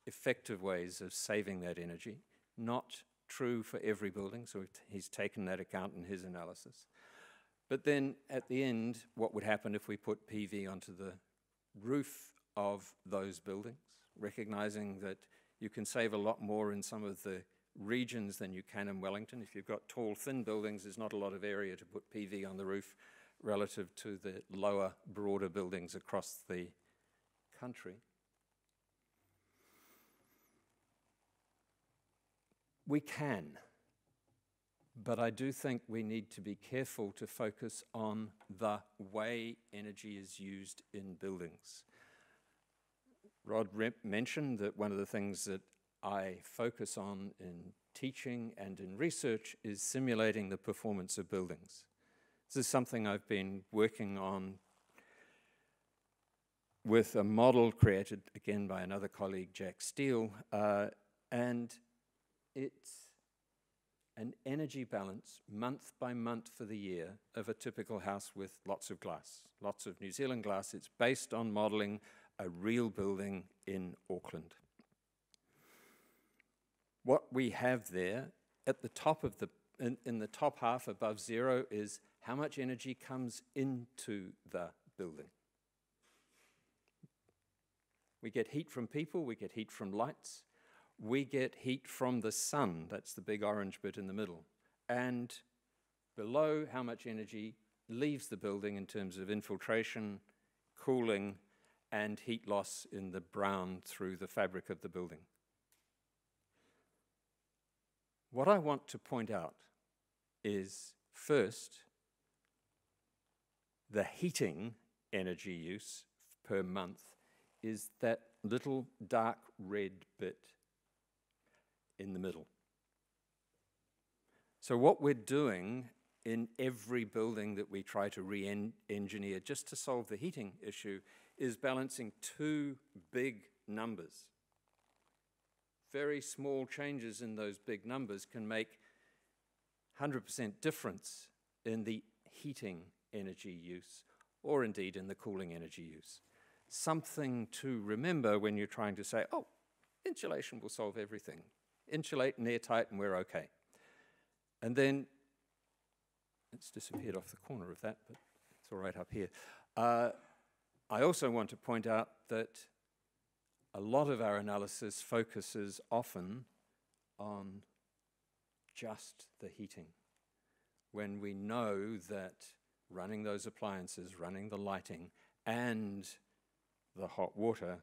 effective ways of saving that energy. Not true for every building, so he's taken that account in his analysis. But then at the end, what would happen if we put PV onto the roof of those buildings, recognizing that you can save a lot more in some of the regions than you can in Wellington. If you've got tall, thin buildings, there's not a lot of area to put PV on the roof relative to the lower, broader buildings across the country. We can, but I do think we need to be careful to focus on the way energy is used in buildings. Rod mentioned that one of the things that I focus on in teaching and in research is simulating the performance of buildings. This is something I've been working on with a model created, again, by another colleague, Jack Steele, and it's an energy balance month by month for the year of a typical house with lots of glass, lots of New Zealand glass. It's based on modeling a real building in Auckland. What we have there at the top of in the top half above zero is how much energy comes into the building. We get heat from people, we get heat from lights, we get heat from the sun, that's the big orange bit in the middle, and below how much energy leaves the building in terms of infiltration, cooling, and heat loss in the brown through the fabric of the building. What I want to point out is, first, the heating energy use per month is that little dark red bit in the middle. So what we're doing in every building that we try to re-engineer just to solve the heating issue is balancing two big numbers. Very small changes in those big numbers can make 100% difference in the heating energy use, or indeed in the cooling energy use. Something to remember when you're trying to say, oh, insulation will solve everything. Insulate and airtight and we're okay. And then, it's disappeared off the corner of that, but it's all right up here. I also want to point out that a lot of our analysis focuses often on just the heating, when we know that running those appliances, running the lighting, and the hot water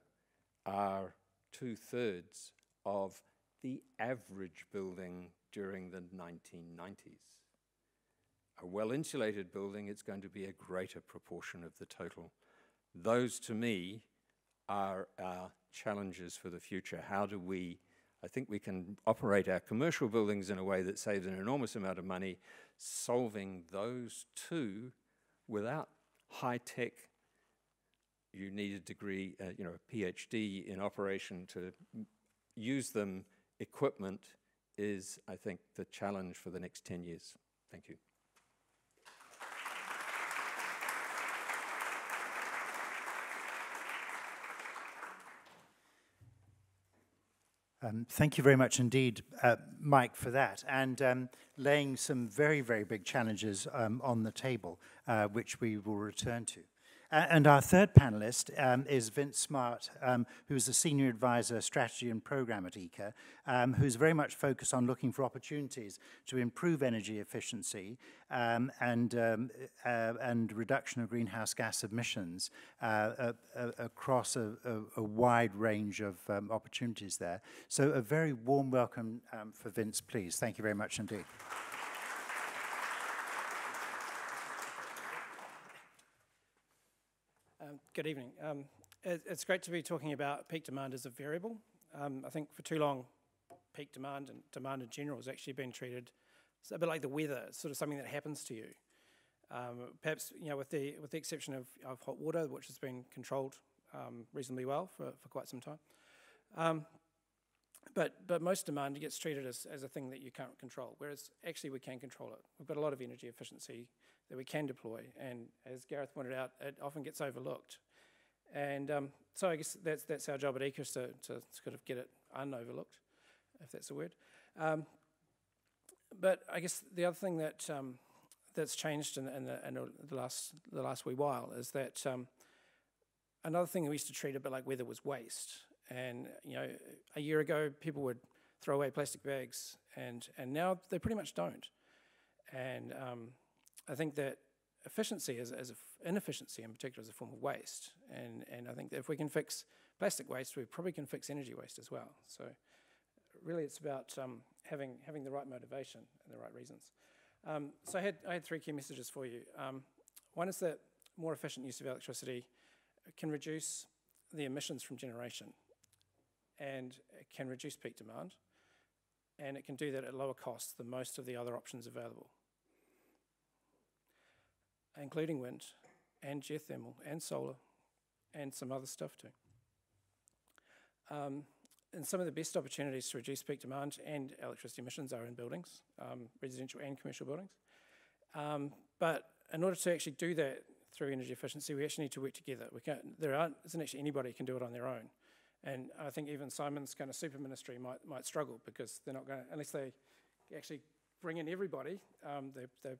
are 2/3 of the average building during the 1990s. A well-insulated building, it's going to be a greater proportion of the total. Those, to me, are our challenges for the future. How do we, I think we can operate our commercial buildings in a way that saves an enormous amount of money, solving those two without high-tech. You need a degree, a PhD in operation to use them. Equipment is, I think, the challenge for the next 10 years. Thank you. Thank you very much indeed, Mike, for that, and laying some very, very big challenges on the table, which we will return to. And our third panelist is Vince Smart, who's the Senior Advisor, Strategy and Program at EECA, who's very much focused on looking for opportunities to improve energy efficiency and reduction of greenhouse gas emissions across a wide range of opportunities there. So a very warm welcome for Vince, please. Thank you very much indeed. Good evening. It's great to be talking about peak demand as a variable. I think for too long, peak demand and demand in general has actually been treated a bit like the weather, it's sort of something that happens to you. Perhaps, with the exception of hot water, which has been controlled reasonably well for quite some time. But most demand gets treated as a thing that you can't control, whereas actually we can control it. We've got a lot of energy efficiency that we can deploy, and as Gareth pointed out, it often gets overlooked. And so I guess that's our job at EECA, is to sort of get it unoverlooked, if that's a word. But I guess the other thing that that's changed in the last wee while is that another thing we used to treat a bit like weather was waste. And a year ago people would throw away plastic bags, and now they pretty much don't. And I think that efficiency inefficiency in particular is a form of waste, and I think that if we can fix plastic waste, we probably can fix energy waste as well. So really it's about having the right motivation and the right reasons. So I had three key messages for you. One is that more efficient use of electricity can reduce the emissions from generation, and it can reduce peak demand, and it can do that at lower costs than most of the other options available, including wind and geothermal and solar and some other stuff too. And some of the best opportunities to reduce peak demand and electricity emissions are in buildings, residential and commercial buildings. But in order to actually do that through energy efficiency, we actually need to work together. There isn't actually anybody who can do it on their own. And I think even Simon's kind of super ministry might struggle, because they're not going to, unless they actually bring in everybody, they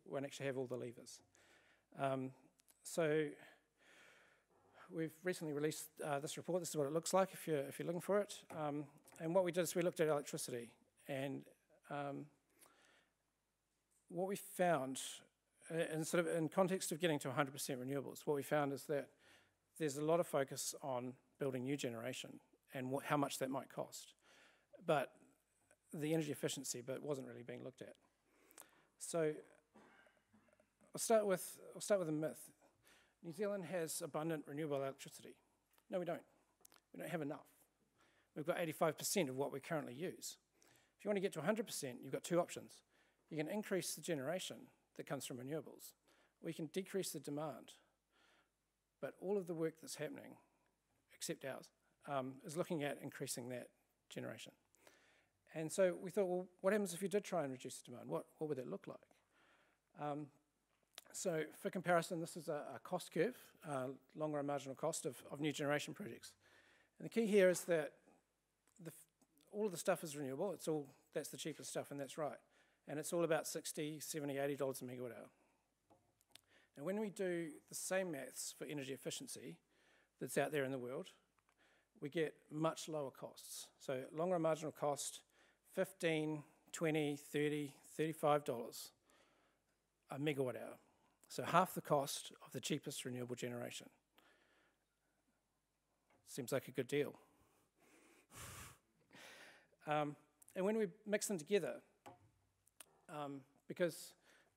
won't actually have all the levers. So we've recently released this report. This is what it looks like if you're looking for it. And what we did is we looked at electricity, and what we found, and sort of in context of getting to 100% renewables, what we found is that there's a lot of focus on building new generation and how much that might cost, but the energy efficiency wasn't really being looked at. So I'll start with a myth. New Zealand has abundant renewable electricity. No, we don't. We don't have enough. We've got 85% of what we currently use. If you want to get to 100%, you've got two options. You can increase the generation that comes from renewables, or you can decrease the demand. But all of the work that's happening, except ours, is looking at increasing that generation. And so we thought, well, what happens if you did try and reduce the demand? What would that look like? So for comparison, this is a cost curve, long run marginal cost of new generation projects. And the key here is that all of the stuff is renewable. That's the cheapest stuff, and that's right. And it's all about $60, $70, $80 a megawatt hour. And when we do the same maths for energy efficiency that's out there in the world, we get much lower costs. So long run marginal cost, $15, $20, $30, $35 a megawatt hour. So half the cost of the cheapest renewable generation. Seems like a good deal. And when we mix them together, because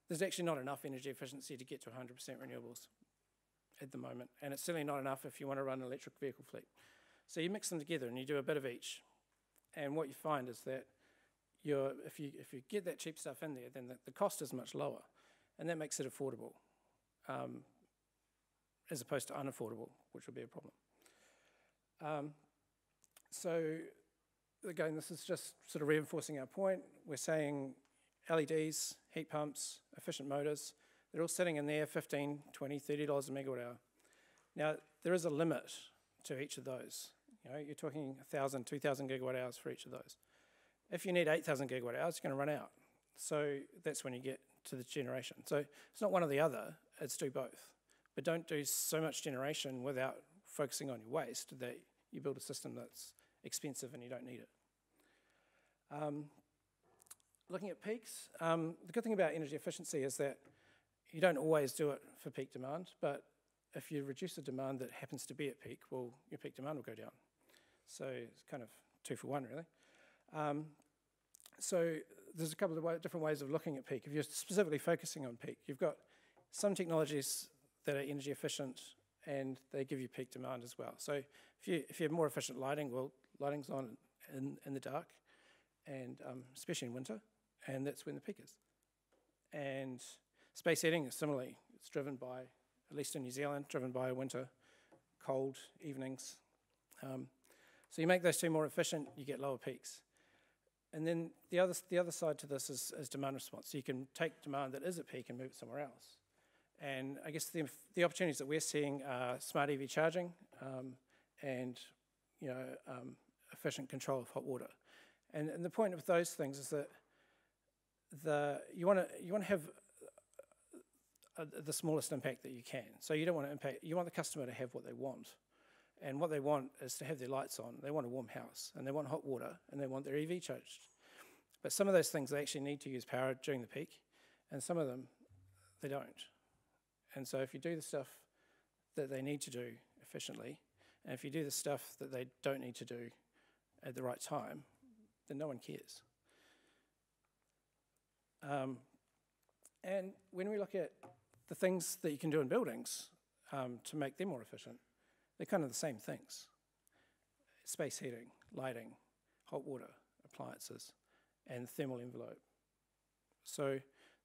there's actually not enough energy efficiency to get to 100% renewables at the moment, and it's certainly not enough if you want to run an electric vehicle fleet. So you mix them together and you do a bit of each, and what you find is that if you get that cheap stuff in there, then the cost is much lower, and that makes it affordable, as opposed to unaffordable, which would be a problem. So again, this is just sort of reinforcing our point. We're saying LEDs, heat pumps, efficient motors, they're all sitting in there, $15, $20, $30 a megawatt hour. Now, there is a limit to each of those. You know, you're talking 1,000, 2,000 gigawatt hours for each of those. If you need 8,000 gigawatt hours, you're going to run out. So that's when you get to the generation. So it's not one or the other, it's do both. But don't do so much generation without focusing on your waste that you build a system that's expensive and you don't need it. Looking at peaks, the good thing about energy efficiency is that you don't always do it for peak demand, but if you reduce the demand that happens to be at peak, well, your peak demand will go down. So it's kind of 2 for 1, really. So there's a couple of different ways of looking at peak. If you're specifically focusing on peak, you've got some technologies that are energy efficient and they give you peak demand as well. So if you have more efficient lighting, well, lighting's on in the dark, and especially in winter, and that's when the peak is. And space heating is similarly, it's driven by, at least in New Zealand, driven by winter, cold evenings. So you make those two more efficient, you get lower peaks. And then the other side to this is demand response. So you can take demand that is at peak and move it somewhere else. And I guess the opportunities that we're seeing are smart EV charging and efficient control of hot water. And the point of those things is that you want to have the smallest impact that you can. So you don't want to impact. You want the customer to have what they want. And what they want is to have their lights on. They want a warm house, and they want hot water, and they want their EV charged. But some of those things they actually need to use power during the peak, and some of them they don't. And so if you do the stuff that they need to do efficiently, and if you do the stuff that they don't need to do at the right time, then no one cares. And when we look at the things that you can do in buildings to make them more efficient, they're kind of the same things. Space heating, lighting, hot water, appliances, and thermal envelope. So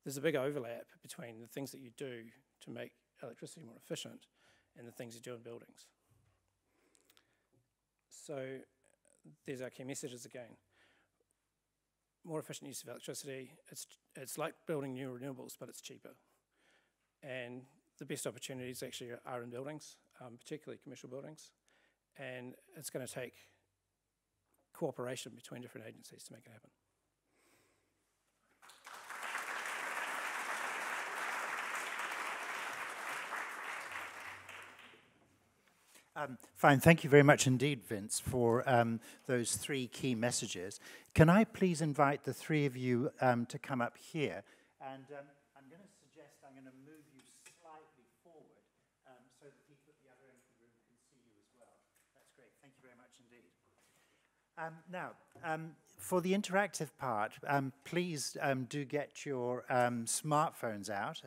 there's a big overlap between the things that you do to make electricity more efficient and the things you do in buildings. So there's our key messages again. More efficient use of electricity. It's like building new renewables, but it's cheaper. And the best opportunities actually are in buildings, particularly commercial buildings. And it's going to take cooperation between different agencies to make it happen. Fine, thank you very much indeed, Vince, for those 3 key messages. Can I please invite the 3 of you to come up here? And I'm going to suggest I'm going to move you slightly forward so that people at the other end of the room can see you as well. That's great, thank you very much indeed. Now, for the interactive part, please do get your smartphones out.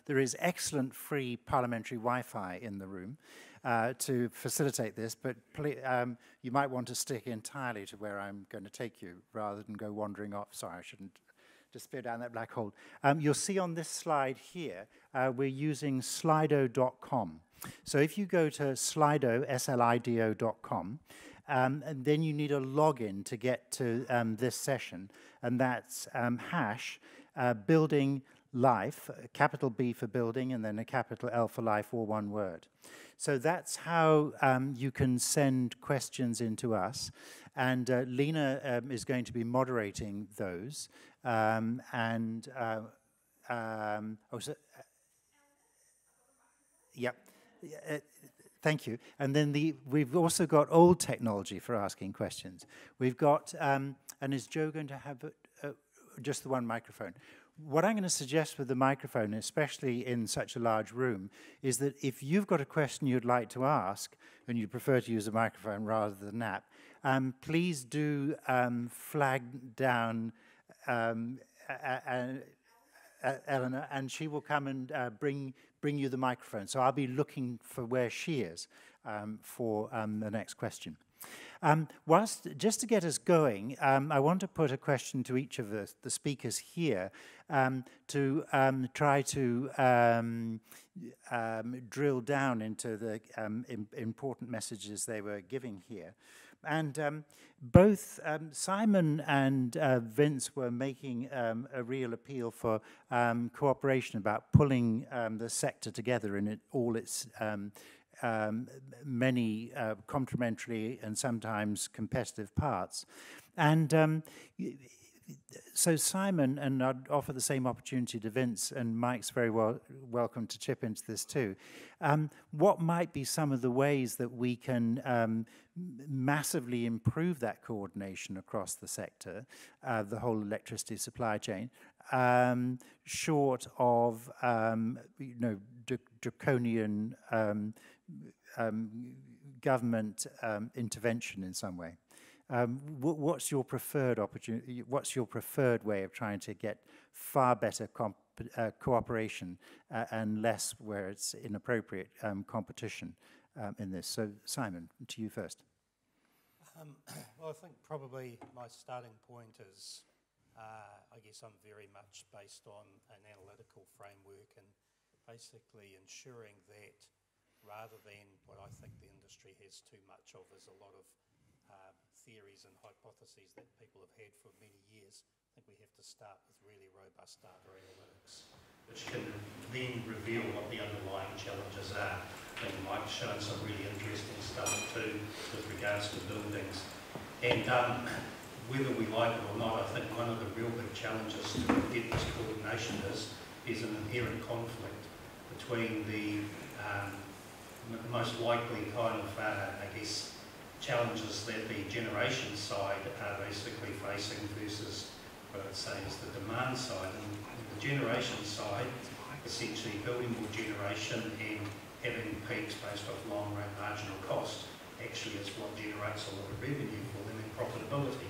There is excellent free parliamentary Wi-Fi in the room to facilitate this, but you might want to stick entirely to where I'm going to take you rather than go wandering off. Sorry, I shouldn't disappear down that black hole. You'll see on this slide here, we're using slido.com. So if you go to slido, slido.com, and then you need a login to get to this session, and that's hash building life, capital B for building, and then a capital L for life, all one word. So that's how you can send questions into us. And Lena is going to be moderating those. Yep. Thank you. And then we've also got old technology for asking questions. We've got, and is Joe going to have just the one microphone? What I'm going to suggest with the microphone, especially in such a large room, is that if you've got a question you'd like to ask, and you prefer to use a microphone rather than that, please do flag down Eleanor, and she will come and bring you the microphone. So I'll be looking for where she is for the next question. Just to get us going, I want to put a question to each of the speakers here to try to drill down into the important messages they were giving here. And both Simon and Vince were making a real appeal for cooperation about pulling the sector together in all its many complementary and sometimes competitive parts. And so Simon, and I'd offer the same opportunity to Vince, and Mike's very welcome to chip into this too. What might be some of the ways that we can massively improve that coordination across the sector, the whole electricity supply chain, short of draconian government intervention in some way? What's your preferred opportunity? What's your preferred way of trying to get far better cooperation and less where it's inappropriate competition in this? So, Simon, to you first. Well, I think probably my starting point is, I guess I'm very much based on an analytical framework and basically ensuring that rather than what I think the industry has too much of is a lot of theories and hypotheses that people have had for many years. I think we have to start with really robust data analytics, which can then reveal what the underlying challenges are. I think Mike's shown some really interesting stuff too with regards to buildings. And whether we like it or not, I think one of the real big challenges to get this coordination is there's an inherent conflict between the most likely kind of, I guess, challenges that the generation side are basically facing versus what I'd say is the demand side. And the generation side, essentially building more generation and having peaks based off long-run marginal cost actually is what generates a lot of revenue for them and profitability.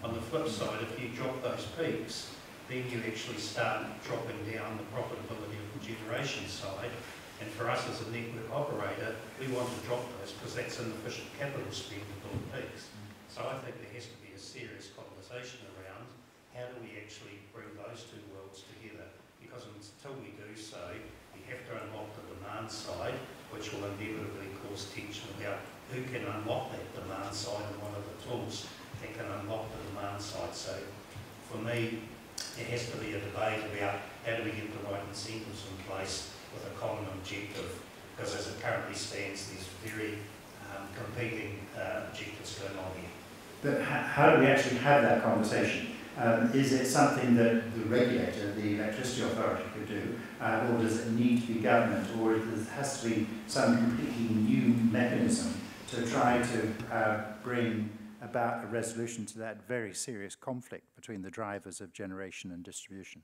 On the flip side, if you drop those peaks, then you actually start dropping down the profitability of the generation side. And for us as a network operator, we want to drop those because that's inefficient capital spend to build peaks. So I think there has to be a serious conversation around how do we actually bring those two worlds together, because until we do so, we have to unlock the demand side, which will inevitably cause tension about who can unlock that demand side and what are the tools that can unlock the demand side. So for me, there has to be a debate about how do we get the right incentives in place with a common objective, because as it currently stands, there's very competing objectives going on here. But how do we actually have that conversation? Is it something that the regulator, the electricity authority, could do, or does it need to be government, or has to be some completely new mechanism to try to bring about a resolution to that very serious conflict between the drivers of generation and distribution?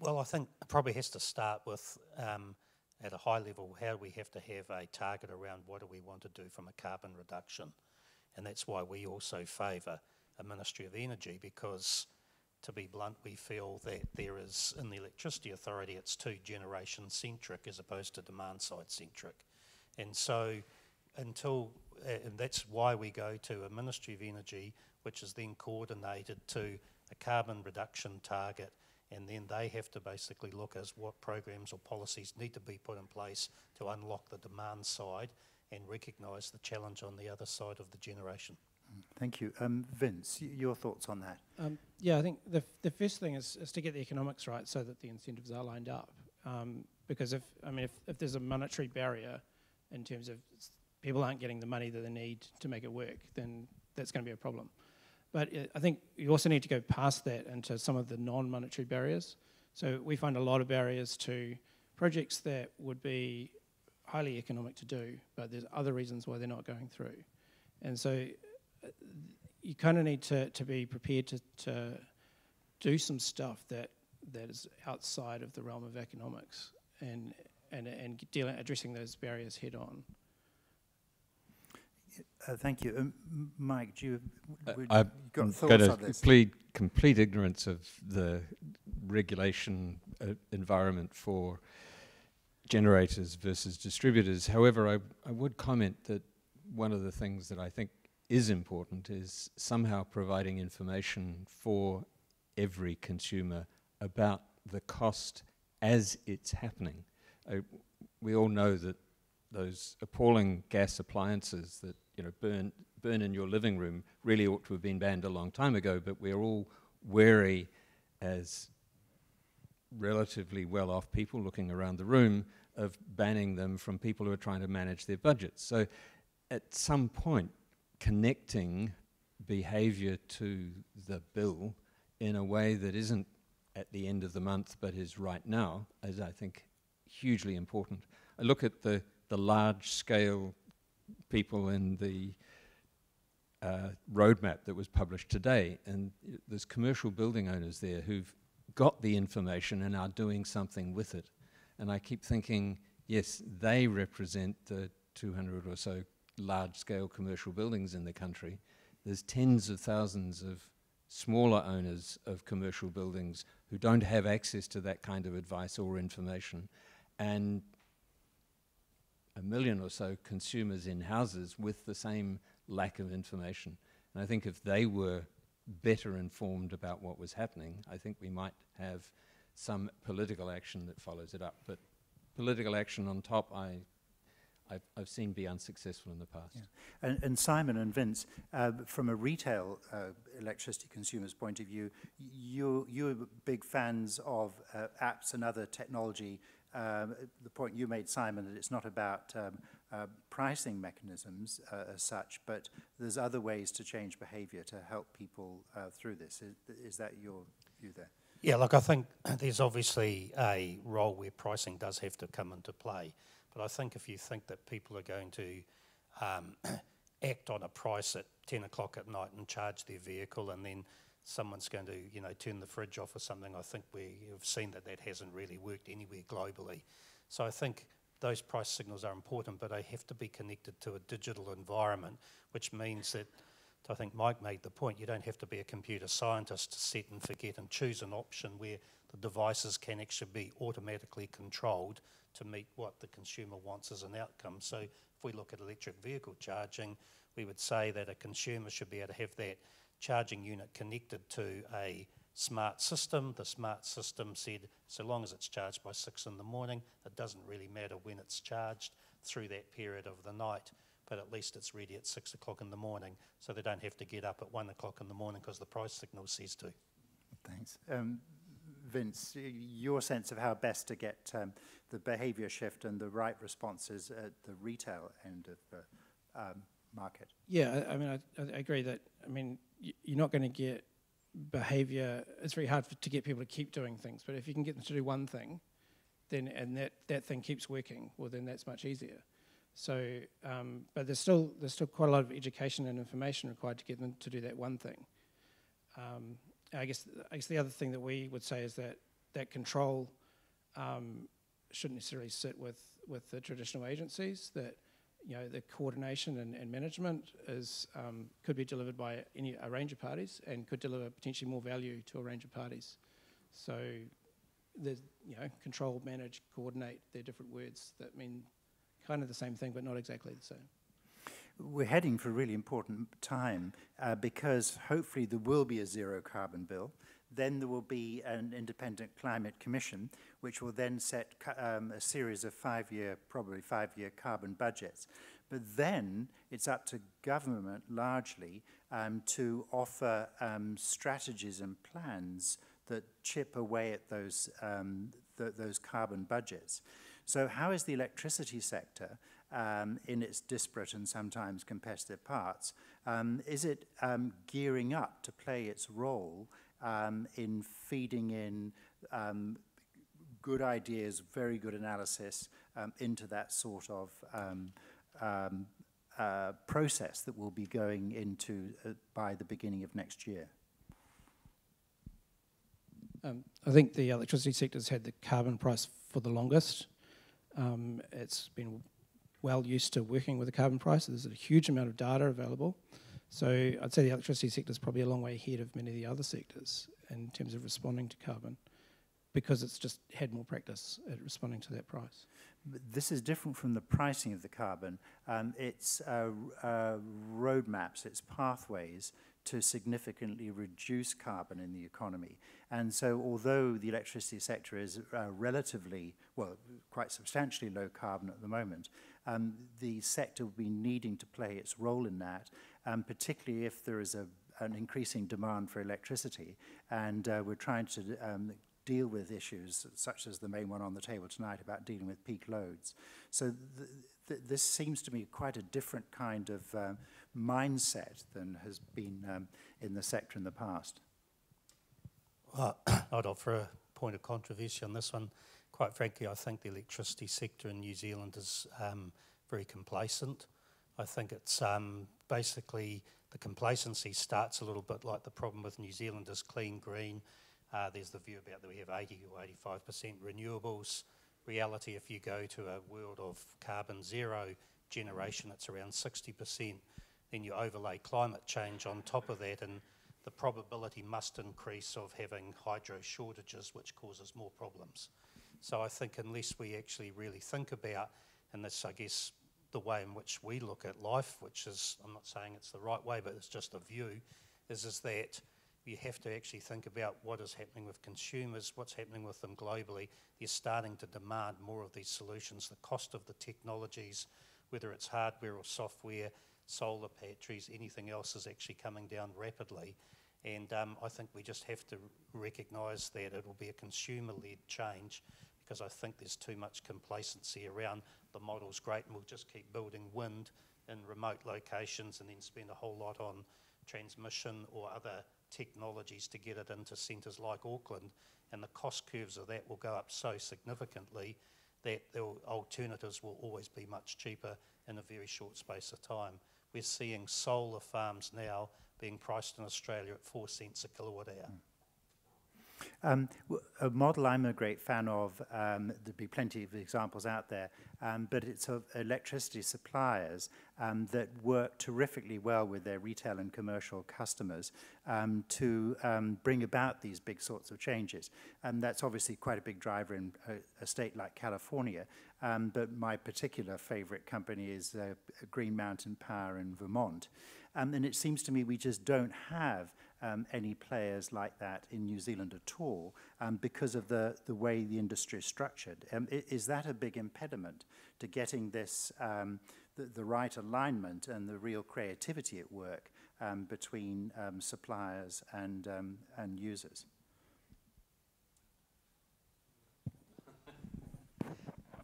Well, I think it probably has to start with, at a high level, how we have to have a target around what do we want to do from a carbon reduction. And that's why we also favour a Ministry of Energy, because, to be blunt, we feel that there is, in the Electricity Authority, it's too generation-centric as opposed to demand-side centric. And so, and that's why we go to a Ministry of Energy, which is then coordinated to a carbon reduction target, and then they have to basically look as what programs or policies need to be put in place to unlock the demand side and recognise the challenge on the other side of the generation. Thank you. Vince, your thoughts on that? Yeah, I think the first thing is to get the economics right so that the incentives are lined up. Because if there's a monetary barrier in terms of people aren't getting the money that they need to make it work, then that's going to be a problem. But I think you also need to go past that into some of the non-monetary barriers. So we find a lot of barriers to projects that would be highly economic to do, but there's other reasons why they're not going through. And so you kind of need to be prepared to do some stuff that is outside of the realm of economics and addressing those barriers head on. Thank you. Mike, do you I've got thoughts got on this? complete ignorance of the regulation environment for generators versus distributors. However, I would comment that one of the things that I think is important is somehow providing information for every consumer about the cost as it's happening. We all know that those appalling gas appliances that burn in your living room really ought to have been banned a long time ago, but we're all wary as relatively well-off people looking around the room of banning them from people who are trying to manage their budgets. So at some point, connecting behaviour to the bill in a way that isn't at the end of the month but is right now is, I think, hugely important. I look at the large-scale people in the roadmap that was published today, and there's commercial building owners there who've got the information and are doing something with it. And I keep thinking, yes, they represent the 200 or so large-scale commercial buildings in the country. There's tens of thousands of smaller owners of commercial buildings who don't have access to that kind of advice or information, and 1 million or so consumers in houses with the same lack of information. And I think if they were better informed about what was happening, I think we might have some political action that follows it up. But political action on top, I've seen be unsuccessful in the past. Yeah. And Simon and Vince, from a retail electricity consumer's point of view, you're big fans of apps and other technology. The point you made, Simon, that it's not about pricing mechanisms as such, but there's other ways to change behaviour to help people through this. Is that your view there? Yeah, look, I think there's obviously a role where pricing does have to come into play. But I think if you think that people are going to act on a price at 10 o'clock at night and charge their vehicle, and then someone's going to, you know, turn the fridge off or something, I think we have seen that that hasn't really worked anywhere globally. So I think those price signals are important, but they have to be connected to a digital environment, which means that, I think Mike made the point, you don't have to be a computer scientist to set and forget and choose an option where the devices can actually be automatically controlled to meet what the consumer wants as an outcome. So if we look at electric vehicle charging, we would say that a consumer should be able to have that charging unit connected to a smart system. The smart system said, so long as it's charged by 6 in the morning, it doesn't really matter when it's charged through that period of the night, but at least it's ready at 6 o'clock in the morning, so they don't have to get up at 1 o'clock in the morning because the price signal says to. Thanks. Vince, your sense of how best to get the behaviour shift and the right responses at the retail end of the market? Yeah, I mean, I agree that, I mean, you're not going to get behaviour, it's very hard to get people to keep doing things, but if you can get them to do one thing, then and that thing keeps working, well then that's much easier. So, but there's still quite a lot of education and information required to get them to do that one thing. I guess the other thing that we would say is that control shouldn't necessarily sit with the traditional agencies. That, you know, the coordination and management is could be delivered by a range of parties and could deliver potentially more value to a range of parties. So, there's, you know, control, manage, coordinate. They're different words that mean kind of the same thing, but not exactly the same. We're heading for a really important time because hopefully there will be a zero carbon bill. Then there will be an independent climate commission, which will then set a series of probably five-year carbon budgets. But then it's up to government largely to offer strategies and plans that chip away at those carbon budgets. So how is the electricity sector, in its disparate and sometimes competitive parts, is it gearing up to play its role in feeding in good ideas, very good analysis into that sort of process that we'll be going into by the beginning of next year? I think the electricity sector's had the carbon price for the longest. It's been well used to working with the carbon price. There's a huge amount of data available. So I'd say the electricity sector is probably a long way ahead of many of the other sectors in terms of responding to carbon, because it's just had more practice at responding to that price. But this is different from the pricing of the carbon. It's roadmaps, it's pathways to significantly reduce carbon in the economy. And so although the electricity sector is relatively, well, quite substantially low carbon at the moment, the sector will be needing to play its role in that, particularly if there is an increasing demand for electricity. And we're trying to deal with issues such as the main one on the table tonight about dealing with peak loads. So this seems to me quite a different kind of mindset than has been in the sector in the past. I'd offer a point of controversy on this one. Quite frankly, I think the electricity sector in New Zealand is very complacent. I think it's basically the complacency starts a little bit like the problem with New Zealand is clean, green. There's the view about that we have 80 or 85% renewables. Reality, if you go to a world of carbon zero generation, it's around 60%. Then you overlay climate change on top of that, and the probability must increase of having hydro shortages, which causes more problems. So I think unless we actually really think about, and this, I guess, the way in which we look at life, which is, I'm not saying it's the right way, but it's just a view, is that you have to actually think about what is happening with consumers, what's happening with them globally. They're starting to demand more of these solutions. The cost of the technologies, whether it's hardware or software, solar batteries, anything else is actually coming down rapidly. And I think we just have to recognise that it will be a consumer-led change, because I think there's too much complacency around the model's great and we'll just keep building wind in remote locations and then spend a whole lot on transmission or other technologies to get it into centres like Auckland, and the cost curves of that will go up so significantly that the alternatives will always be much cheaper in a very short space of time. We're seeing solar farms now being priced in Australia at 4 cents a kilowatt hour. A model I'm a great fan of, there'd be plenty of examples out there, but it's of electricity suppliers that work terrifically well with their retail and commercial customers to bring about these big sorts of changes. And that's obviously quite a big driver in a state like California, but my particular favorite company is Green Mountain Power in Vermont. And it seems to me we just don't have any players like that in New Zealand at all because of the way the industry is structured. Is that a big impediment to getting this, the right alignment and the real creativity at work between suppliers and users?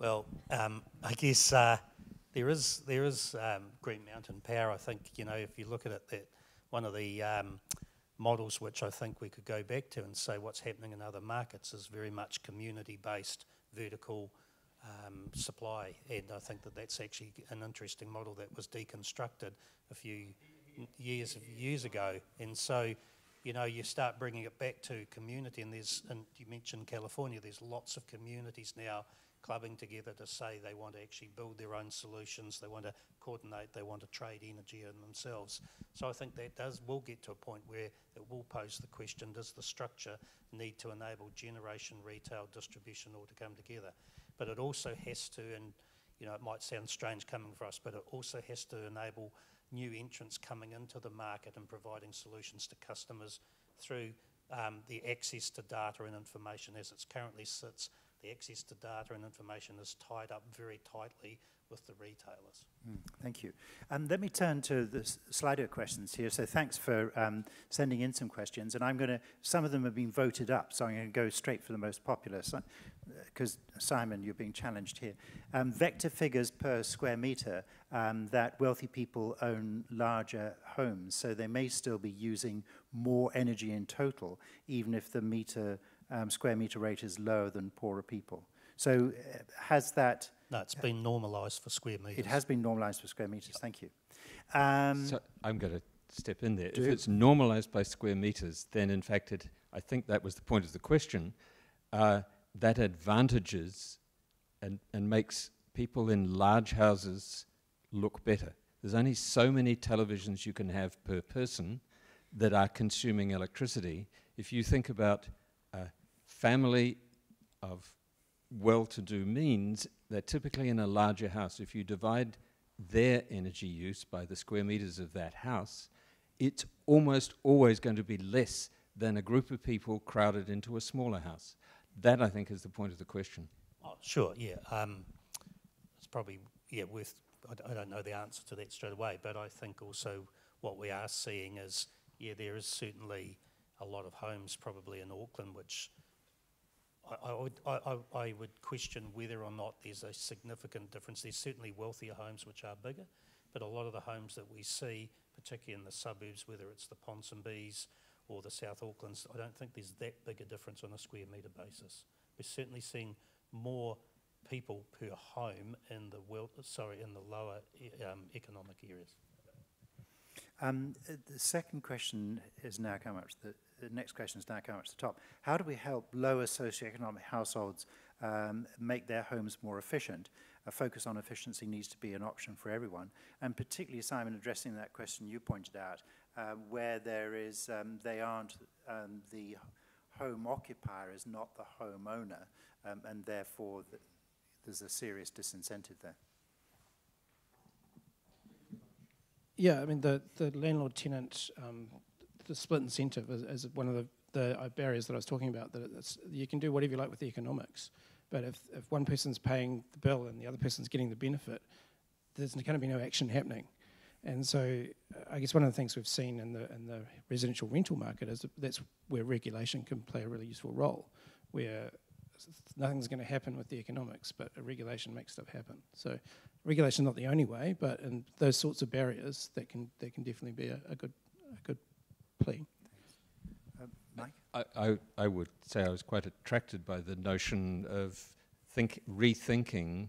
Well, I guess there is Green Mountain Power. I think, you know, if you look at it, that one of the models which I think we could go back to and say what's happening in other markets is very much community-based vertical supply, and I think that that's actually an interesting model that was deconstructed a few years ago. And so, you know, you start bringing it back to community, and you mentioned California, there's lots of communities now clubbing together to say they want to actually build their own solutions, they want to coordinate, they want to trade energy in themselves. So I think that will get to a point where it will pose the question, does the structure need to enable generation, retail, distribution all to come together? But it also has to, and you know, it might sound strange coming for us, but it also has to enable new entrants coming into the market and providing solutions to customers through the access to data and information. As it currently sits, the access to data and information is tied up very tightly with the retailers. Thank you. Let me turn to the Slido questions here. So thanks for sending in some questions. And some of them have been voted up, so I'm going to go straight for the most popular, because Simon, you're being challenged here. Vector figures per square metre, that wealthy people own larger homes, so they may still be using more energy in total, even if the square metre rate is lower than poorer people. So has that... No, it's been normalised for square metres. It has been normalised for square metres, thank you. So I'm going to step in there. If it's normalised by square metres, then in fact, I think that was the point of the question, that advantages and makes people in large houses look better. There's only so many televisions you can have per person that are consuming electricity. If you think about a family of well-to-do means, they're typically in a larger house. If you divide their energy use by the square metres of that house, it's almost always going to be less than a group of people crowded into a smaller house. That, I think, is the point of the question. Oh, sure, yeah. It's probably, worth... I don't know the answer to that straight away, but I think also what we are seeing is, there is certainly a lot of homes probably in Auckland which I would question whether or not there's a significant difference. There's certainly wealthier homes which are bigger, but a lot of the homes that we see, particularly in the suburbs, whether it's the Ponsonbys or the South Aucklands, I don't think there's that big a difference on a square metre basis. We're certainly seeing more people per home in the lower economic areas. The second question is now come up to the next question has now come up to the top. How do we help lower socioeconomic households make their homes more efficient? A focus on efficiency needs to be an option for everyone. And particularly, Simon, addressing that question you pointed out, where there is, they aren't, the home occupier is not the homeowner, and therefore there's a serious disincentive there. Yeah, I mean, the landlord-tenant, the split incentive is one of the barriers that I was talking about, that you can do whatever you like with the economics, but if one person's paying the bill and the other person's getting the benefit, there's going to be no action happening. And so I guess one of the things we've seen in the residential rental market is that's where regulation can play a really useful role, where nothing's going to happen with the economics, but a regulation makes stuff happen. So regulation is not the only way, but in those sorts of barriers, that can definitely be a good plea. Mike? I would say I was quite attracted by the notion of rethinking,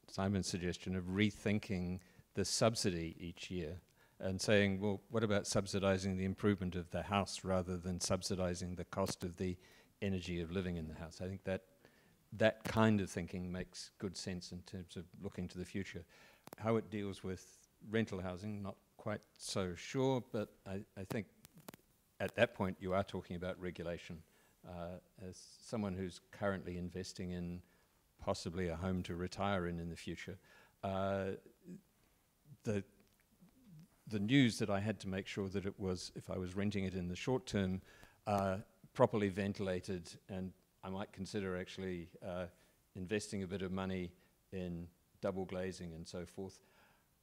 Simon's suggestion of rethinking the subsidy each year and saying, well, what about subsidising the improvement of the house rather than subsidising the cost of the energy of living in the house? I think that kind of thinking makes good sense in terms of looking to the future. How it deals with rental housing, not quite so sure, but I think at that point you are talking about regulation. As someone who's currently investing in possibly a home to retire in the future, the news that I had to make sure that it was, if I was renting it in the short term, properly ventilated, and I might consider actually investing a bit of money in double glazing and so forth,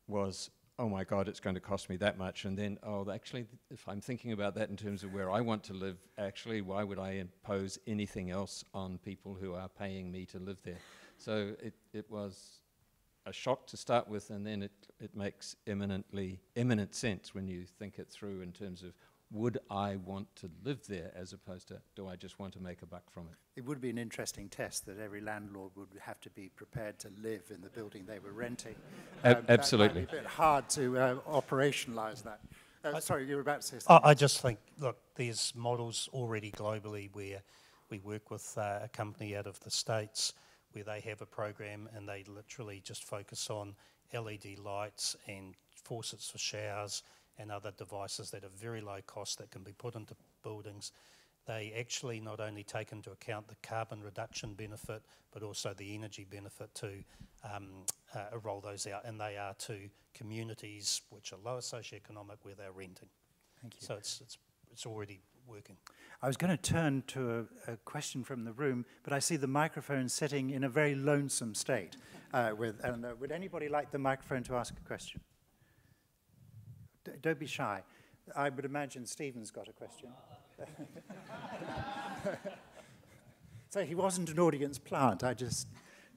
was, oh my God, it's going to cost me that much. And then, oh, actually, if I'm thinking about that in terms of where I want to live, actually, why would I impose anything else on people who are paying me to live there? So it was a shock to start with, and then it makes eminent sense when you think it through in terms of, would I want to live there, as opposed to, do I just want to make a buck from it? It would be an interesting test that every landlord would have to be prepared to live in the building they were renting. Absolutely. That might be a bit hard to operationalise that. Sorry, you were about to say something. I just think, look, there's models already globally where we work with a company out of the States where they have a program and they literally just focus on LED lights and faucets for showers and other devices that are very low cost that can be put into buildings. They actually not only take into account the carbon reduction benefit, but also the energy benefit to roll those out, and they are to communities which are lower socioeconomic where they're renting. Thank you. So it's already working. I was going to turn to a question from the room, but I see the microphone sitting in a very lonesome state. Would anybody like the microphone to ask a question? Don't be shy. I would imagine Stephen's got a question. So he wasn't an audience plant. I just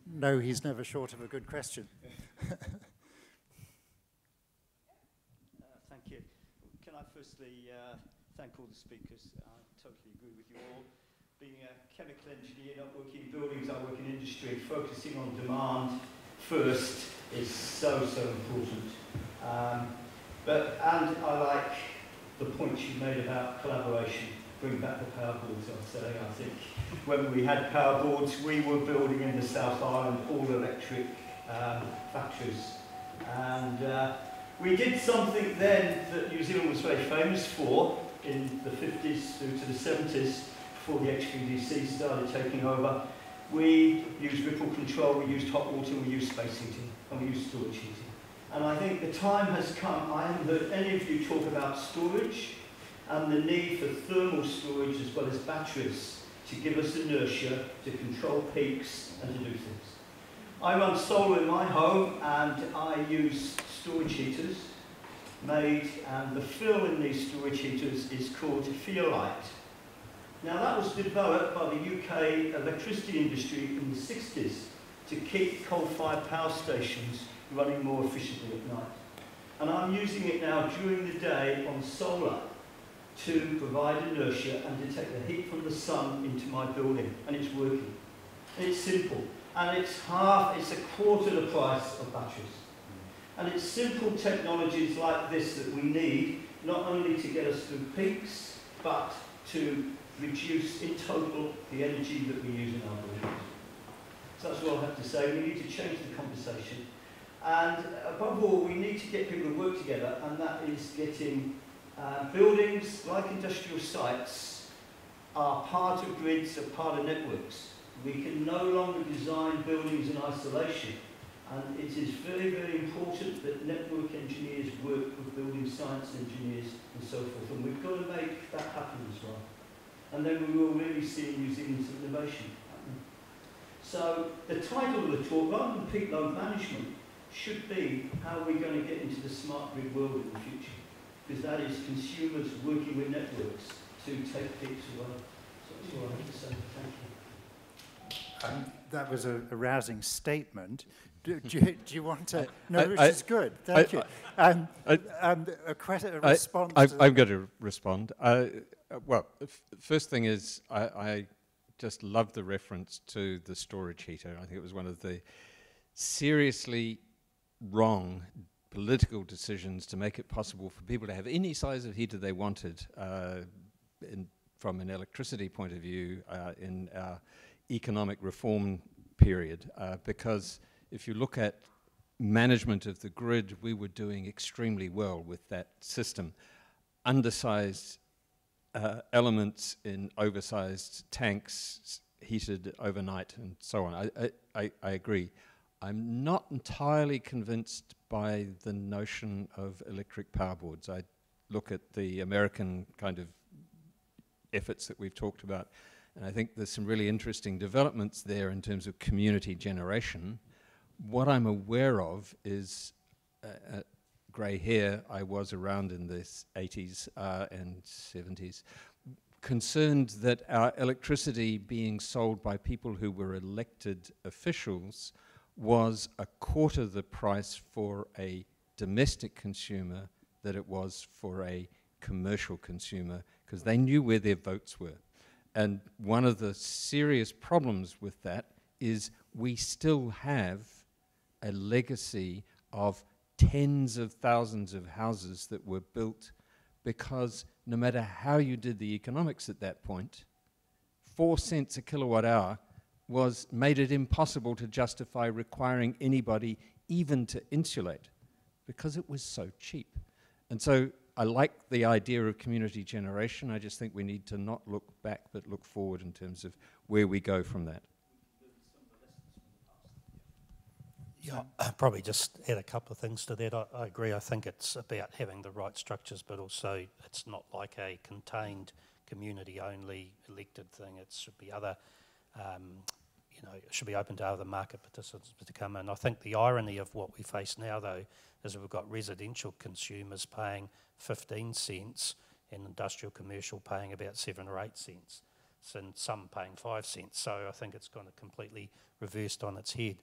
know he's never short of a good question. Thank you. Can I firstly thank all the speakers? I totally agree with you all. Being a chemical engineer, not working in buildings, I work in industry, focusing on demand first is so important. And I like the point you made about collaboration. Bring back the power boards, I'd say. I think when we had power boards, we were building in the South Island all electric factories. And we did something then that New Zealand was very famous for in the 50s through to the 70s, before the HVDC started taking over. We used ripple control, we used hot water, we used space heating, and we used storage heating. And I think the time has come. I haven't heard any of you talk about storage and the need for thermal storage as well as batteries to give us inertia, to control peaks and to do things. I run solar in my home and I use storage heaters made, and the fill in these storage heaters is called Fiolite. Now that was developed by the UK electricity industry in the 60s to keep coal-fired power stations running more efficiently at night. And I'm using it now during the day on solar to provide inertia and detect the heat from the sun into my building, and it's working. It's simple, and it's a quarter the price of batteries. And it's simple technologies like this that we need, not only to get us through peaks, but to reduce in total the energy that we use in our buildings. So that's what I have to say. We need to change the conversation. And above all, we need to get people to work together, and that is getting buildings like industrial sites are part of grids, are part of networks. We can no longer design buildings in isolation. And it is very, very important that network engineers work with building science engineers and so forth. And we've got to make that happen as well. And then we will really see New Zealand's innovation happening. So the title of the talk, rather than peak load management, should be how are we going to get into the smart grid world in the future. Because that is consumers working with networks to take peaks away. So that's all I have to say. Thank you. That was a rousing statement. Do you want to? No, which is good. Thank you. A response. I'm going to respond. Well, first thing is I just love the reference to the storage heater. I think it was one of the seriously wrong political decisions to make it possible for people to have any size of heater they wanted from an electricity point of view in our economic reform period, because if you look at management of the grid, we were doing extremely well with that system. Undersized elements in oversized tanks, heated overnight, and so on. I agree. I'm not entirely convinced by the notion of electric power boards. I look at the American kind of efforts that we've talked about, and I think there's some really interesting developments there in terms of community generation. What I'm aware of is grey hair. I was around in the 80s and 70s, concerned that our electricity being sold by people who were elected officials was a quarter the price for a domestic consumer that it was for a commercial consumer, because they knew where their votes were. And one of the serious problems with that is we still have a legacy of tens of thousands of houses that were built because no matter how you did the economics at that point, 4 cents a kilowatt hour made it impossible to justify requiring anybody even to insulate because it was so cheap. And so I like the idea of community generation. I just think we need to not look back but look forward in terms of where we go from that. Yeah, I'll probably just add a couple of things to that. I agree. I think it's about having the right structures, but also it's not like a contained community-only elected thing. It should be other, it should be open to other market participants to come in. I think the irony of what we face now, though, is we've got residential consumers paying 15 cents and industrial commercial paying about 7 or 8 cents, and some paying 5 cents. So I think it's kind of completely reversed on its head.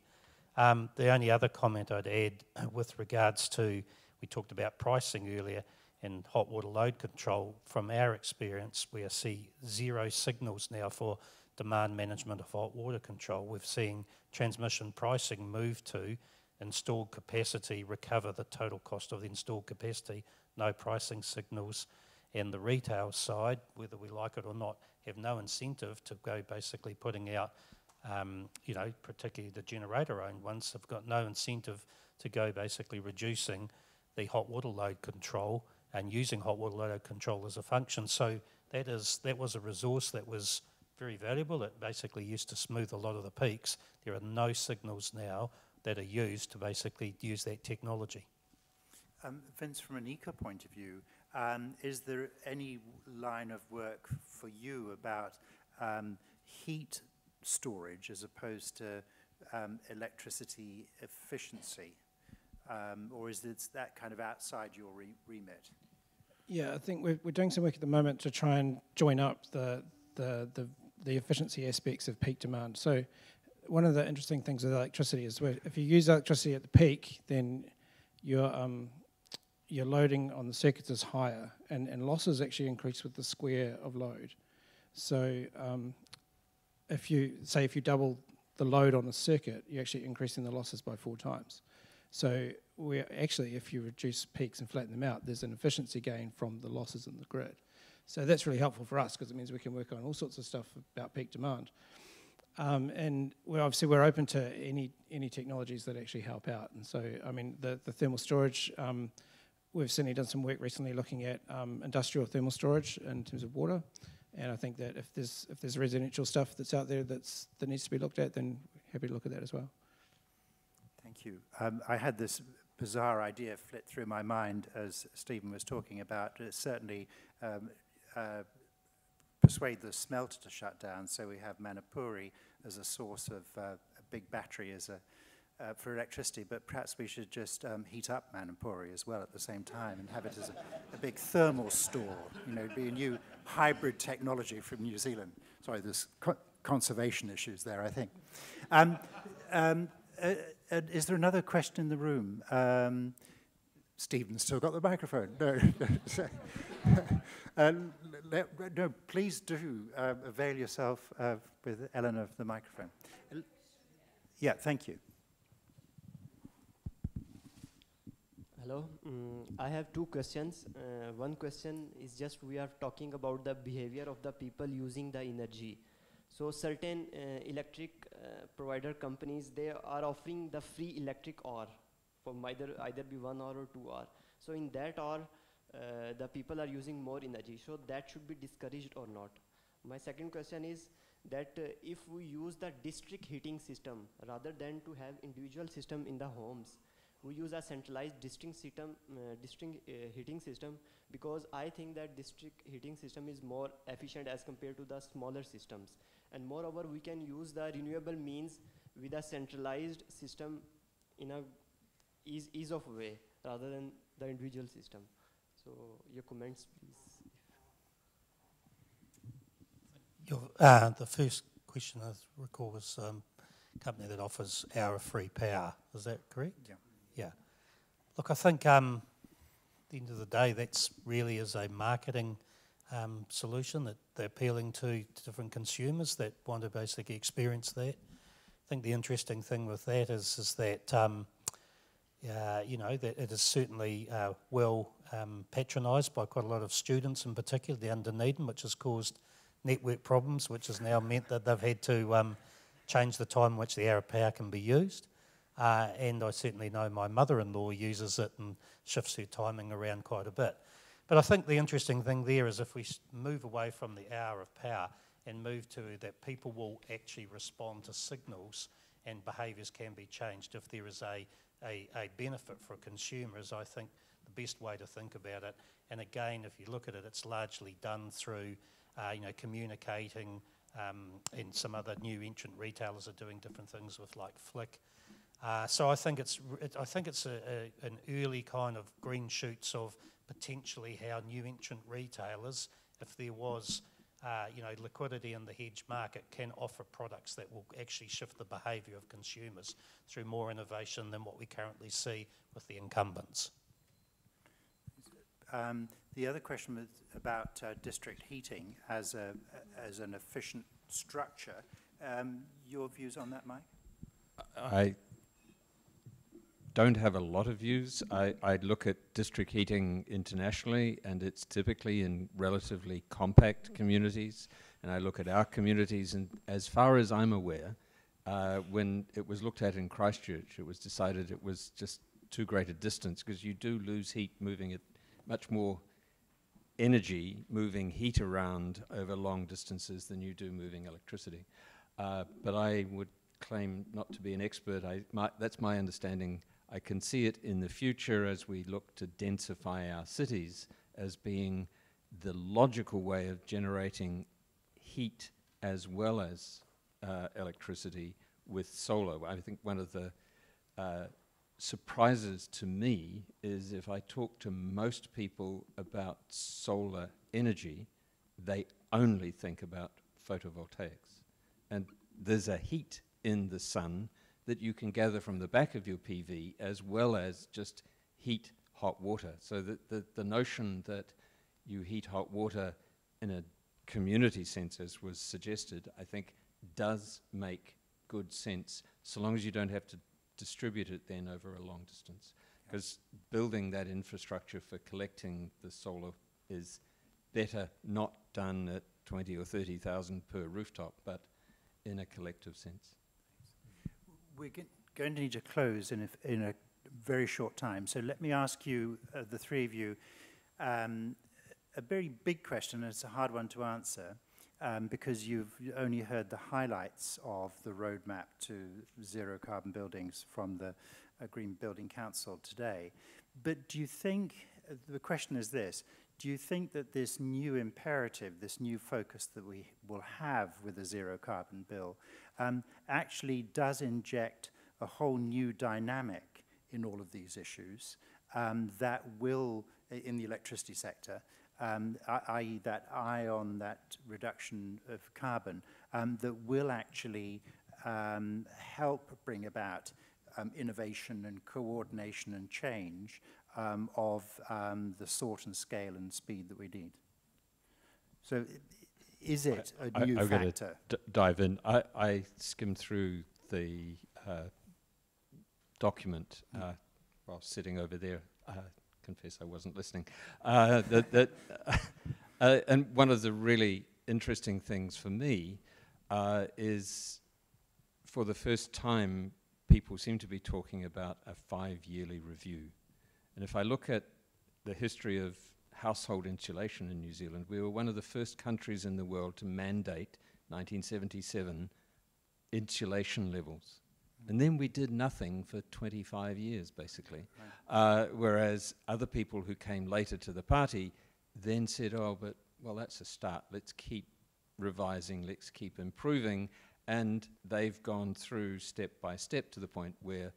The only other comment I'd add with regards to, we talked about pricing earlier and hot water load control. From our experience, we see 0 signals now for demand management of hot water control. We've seen transmission pricing move to installed capacity, recover the total cost of the installed capacity, no pricing signals. And the retail side, whether we like it or not, have no incentive to go basically putting out particularly the generator-owned ones have got no incentive to go basically reducing the hot water load control and using hot water load control as a function. So that was a resource that was very valuable. It basically used to smooth a lot of the peaks. There are no signals now that are used to basically use that technology. Vince, from an eco point of view, is there any line of work for you about heat storage as opposed to electricity efficiency, or is that kind of outside your remit? Yeah, I think we're doing some work at the moment to try and join up the the efficiency aspects of peak demand. So one of the interesting things with electricity is if you use electricity at the peak, then your loading on the circuits is higher, and losses actually increase with the square of load. So if you double the load on the circuit, you're actually increasing the losses by 4 times. So if you reduce peaks and flatten them out, there's an efficiency gain from the losses in the grid. So that's really helpful for us because it means we can work on all sorts of stuff about peak demand. And we're open to any technologies that actually help out. And so, I mean, the thermal storage, we've certainly done some work recently looking at industrial thermal storage in terms of water. And I think that if there's residential stuff that's out there that needs to be looked at, then happy to look at that as well. Thank you. I had this bizarre idea flit through my mind as Stephen was talking about. Certainly persuade the smelter to shut down, so we have Manapuri as a source of a big battery as for electricity, but perhaps we should just heat up Manapuri as well at the same time and have it as a big thermal store. You know, it'd be a new hybrid technology from New Zealand. Sorry, there's conservation issues there, I think. Is there another question in the room? Stephen's still got the microphone. No, please do avail yourself with Eleanor of the microphone. Yeah, thank you. Hello, I have 2 questions. One question is just we are talking about the behavior of the people using the energy. So certain electric provider companies, they are offering the free electric hour for either be 1 hour or 2 hour. So in that hour, the people are using more energy. So that should be discouraged or not. My second question is that if we use the district heating system rather than to have individual system in the homes, we use a centralized district heating system, because I think that district heating system is more efficient as compared to the smaller systems. And moreover, we can use the renewable means with a centralized system in a ease of way rather than the individual system. So your comments, please. The first question I recall was a company that offers hour of free power. Is that correct? Yeah. Yeah. Look, I think at the end of the day, that's really is a marketing solution that they're appealing to different consumers that want to basically experience that. I think the interesting thing with that is that you know, that it is certainly well patronised by quite a lot of students, in particular the Dunedin, which has caused network problems, which has now meant that they've had to change the time in which the hour of power can be used. And I certainly know my mother-in-law uses it and shifts her timing around quite a bit. But I think the interesting thing there is if we move away from the hour of power and move to that people will actually respond to signals and behaviours can be changed if there is a benefit for consumers. I think the best way to think about it, and again, if you look at it, it's largely done through you know, communicating, and some other new entrant retailers are doing different things with like Flick. So I think it's an early kind of green shoots of potentially how new entrant retailers, if there was you know, liquidity in the hedge market, can offer products that will actually shift the behaviour of consumers through more innovation than what we currently see with the incumbents. The other question was about district heating as an efficient structure. Your views on that, Mike? I don't have a lot of views. I look at district heating internationally, and it's typically in relatively compact communities. And I look at our communities, and as far as I'm aware, when it was looked at in Christchurch, it was decided it was just too great a distance, because you do lose heat moving it, much more energy moving heat around over long distances than you do moving electricity. But I would claim not to be an expert. That's my understanding. I can see it in the future as we look to densify our cities as being the logical way of generating heat as well as electricity with solar. I think one of the surprises to me is if I talk to most people about solar energy, they only think about photovoltaics. And there's a heat in the sun that you can gather from the back of your PV as well as just heat hot water. So that the notion that you heat hot water in a community sense, as was suggested, I think does make good sense, so long as you don't have to distribute it then over a long distance. Because building that infrastructure for collecting the solar is better not done at 20 or 30,000 per rooftop, but in a collective sense. We're going to need to close in a very short time. So let me ask you, the three of you, a very big question, and it's a hard one to answer, because you've only heard the highlights of the roadmap to zero carbon buildings from the Green Building Council today. But do you think, the question is this, do you think that this new imperative, this new focus that we will have with the zero carbon bill, actually does inject a whole new dynamic in all of these issues that will, in the electricity sector, i.e. that eye on that reduction of carbon, that will actually help bring about innovation and coordination and change of the sort and scale and speed that we need? So is it a new factor? I've got to dive in. I skimmed through the document while sitting over there. Confess I wasn't listening. And one of the really interesting things for me is, for the first time, people seem to be talking about a 5-yearly review. And if I look at the history of household insulation in New Zealand, we were one of the first countries in the world to mandate, 1977, insulation levels. And then we did nothing for 25 years, basically. Right. Whereas other people who came later to the party then said, oh, but, well, that's a start. Let's keep revising, let's keep improving. And they've gone through step by step to the point where,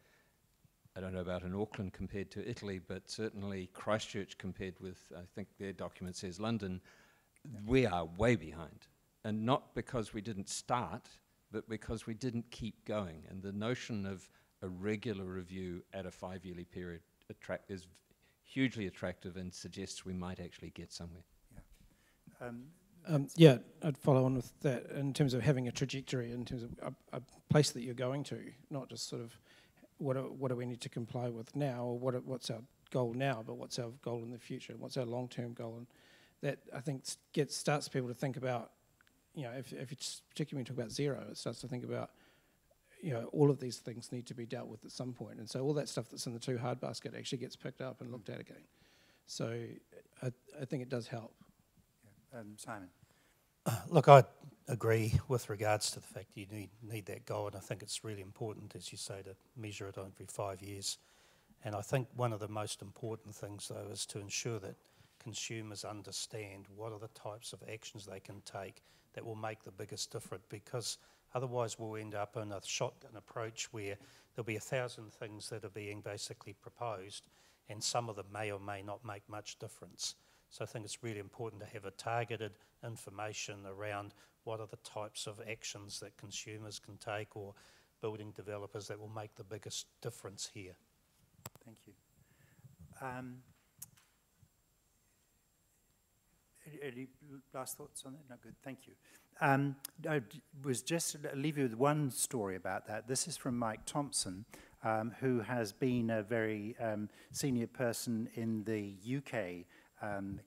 I don't know about in Auckland compared to Italy, but certainly Christchurch compared with, I think their document says London, we are way behind. And not because we didn't start, but because we didn't keep going. And the notion of a regular review at a 5-yearly period is hugely attractive and suggests we might actually get somewhere. Yeah. Yeah, I'd follow on with that in terms of having a trajectory, in terms of a place that you're going to, not just sort of what do we need to comply with now, or what's our goal now, but what's our goal in the future, what's our long-term goal. And that, I think, starts people to think about, you know, if it's particularly when you talk about zero, it starts to think about, you know, all of these things need to be dealt with at some point. And so all that stuff that's in the too hard basket actually gets picked up and looked at again. So I think it does help. Yeah. Simon. Look, I agree with regards to the fact you need that goal, and I think it's really important, as you say, to measure it every 5 years. And I think one of the most important things, though, is to ensure that consumers understand what are the types of actions they can take that will make the biggest difference, because otherwise we'll end up in a shotgun approach where there'll be 1,000 things that are being basically proposed, and some of them may or may not make much difference. So I think it's really important to have a targeted information around what are the types of actions that consumers can take, or building developers, that will make the biggest difference here. Thank you. Any last thoughts on that? No, good, thank you. I was just leave you with one story about that. This is from Mike Thompson, who has been a very senior person in the UK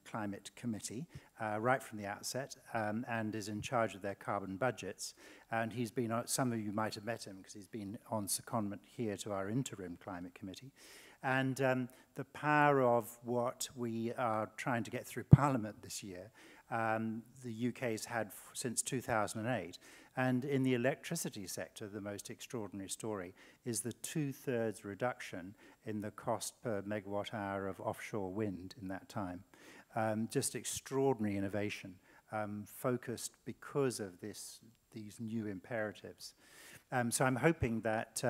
Climate Committee right from the outset, and is in charge of their carbon budgets. And he's been, some of you might have met him because he's been on secondment here to our interim Climate Committee. And the power of what we are trying to get through Parliament this year, the UK's had since 2008. And in the electricity sector, the most extraordinary story is the 2/3 reduction in the cost per megawatt hour of offshore wind in that time. Just extraordinary innovation, focused because of these new imperatives. So I'm hoping that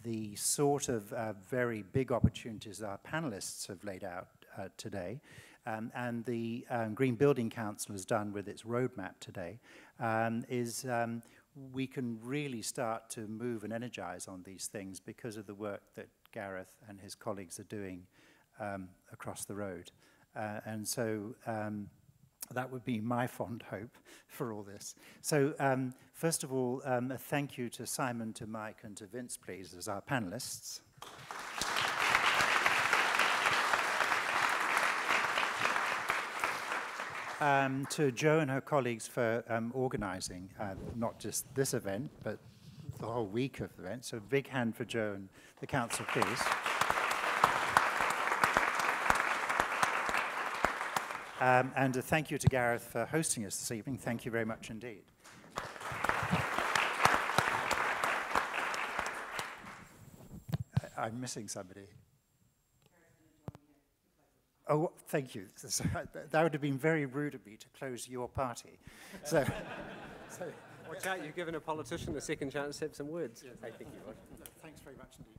the sort of very big opportunities our panelists have laid out today and the Green Building Council has done with its roadmap today, is we can really start to move and energize on these things because of the work that Gareth and his colleagues are doing across the road. And so that would be my fond hope for all this. So first of all, a thank you to Simon, to Mike, and to Vince, please, as our panelists. To Jo and her colleagues for organising not just this event, but the whole week of events. So a big hand for Jo and the council, please. And a thank you to Gareth for hosting us this evening. Thank you very much indeed. I'm missing somebody. Oh, thank you. That would have been very rude of me to close your party. So watch out, you've given a politician a second chance to have some words. Yes. Hey, thank you. Thanks very much indeed.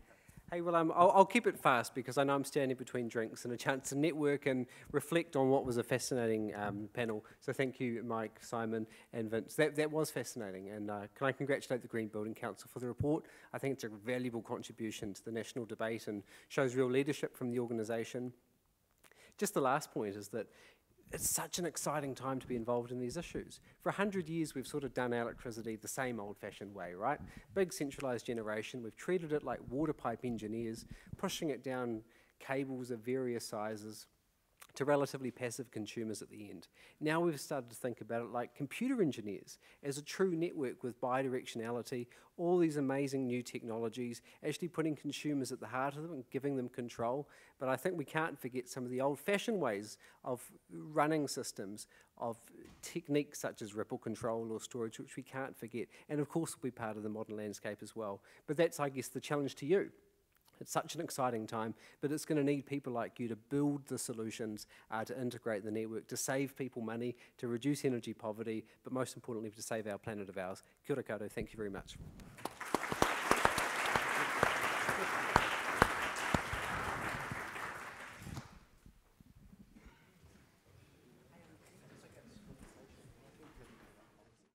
Hey, well, I'll keep it fast because I know I'm standing between drinks and a chance to network and reflect on what was a fascinating panel. So thank you, Mike, Simon, and Vince. That was fascinating. And can I congratulate the Green Building Council for the report? I think it's a valuable contribution to the national debate and shows real leadership from the organisation. Just the last point is that it's such an exciting time to be involved in these issues. For 100 years, we've sort of done electricity the same old-fashioned way, right? Big centralised generation. We've treated it like water pipe engineers, pushing it down cables of various sizes to relatively passive consumers at the end. Now we've started to think about it like computer engineers as a true network with bidirectionality, all these amazing new technologies, actually putting consumers at the heart of them and giving them control. But I think we can't forget some of the old-fashioned ways of running systems, of techniques such as ripple control or storage, which we can't forget. And of course will be part of the modern landscape as well. But that's, I guess, the challenge to you. It's such an exciting time, but it's going to need people like you to build the solutions, to integrate the network, to save people money, to reduce energy poverty, but most importantly, to save our planet of ours. Kia ora koutou, thank you very much.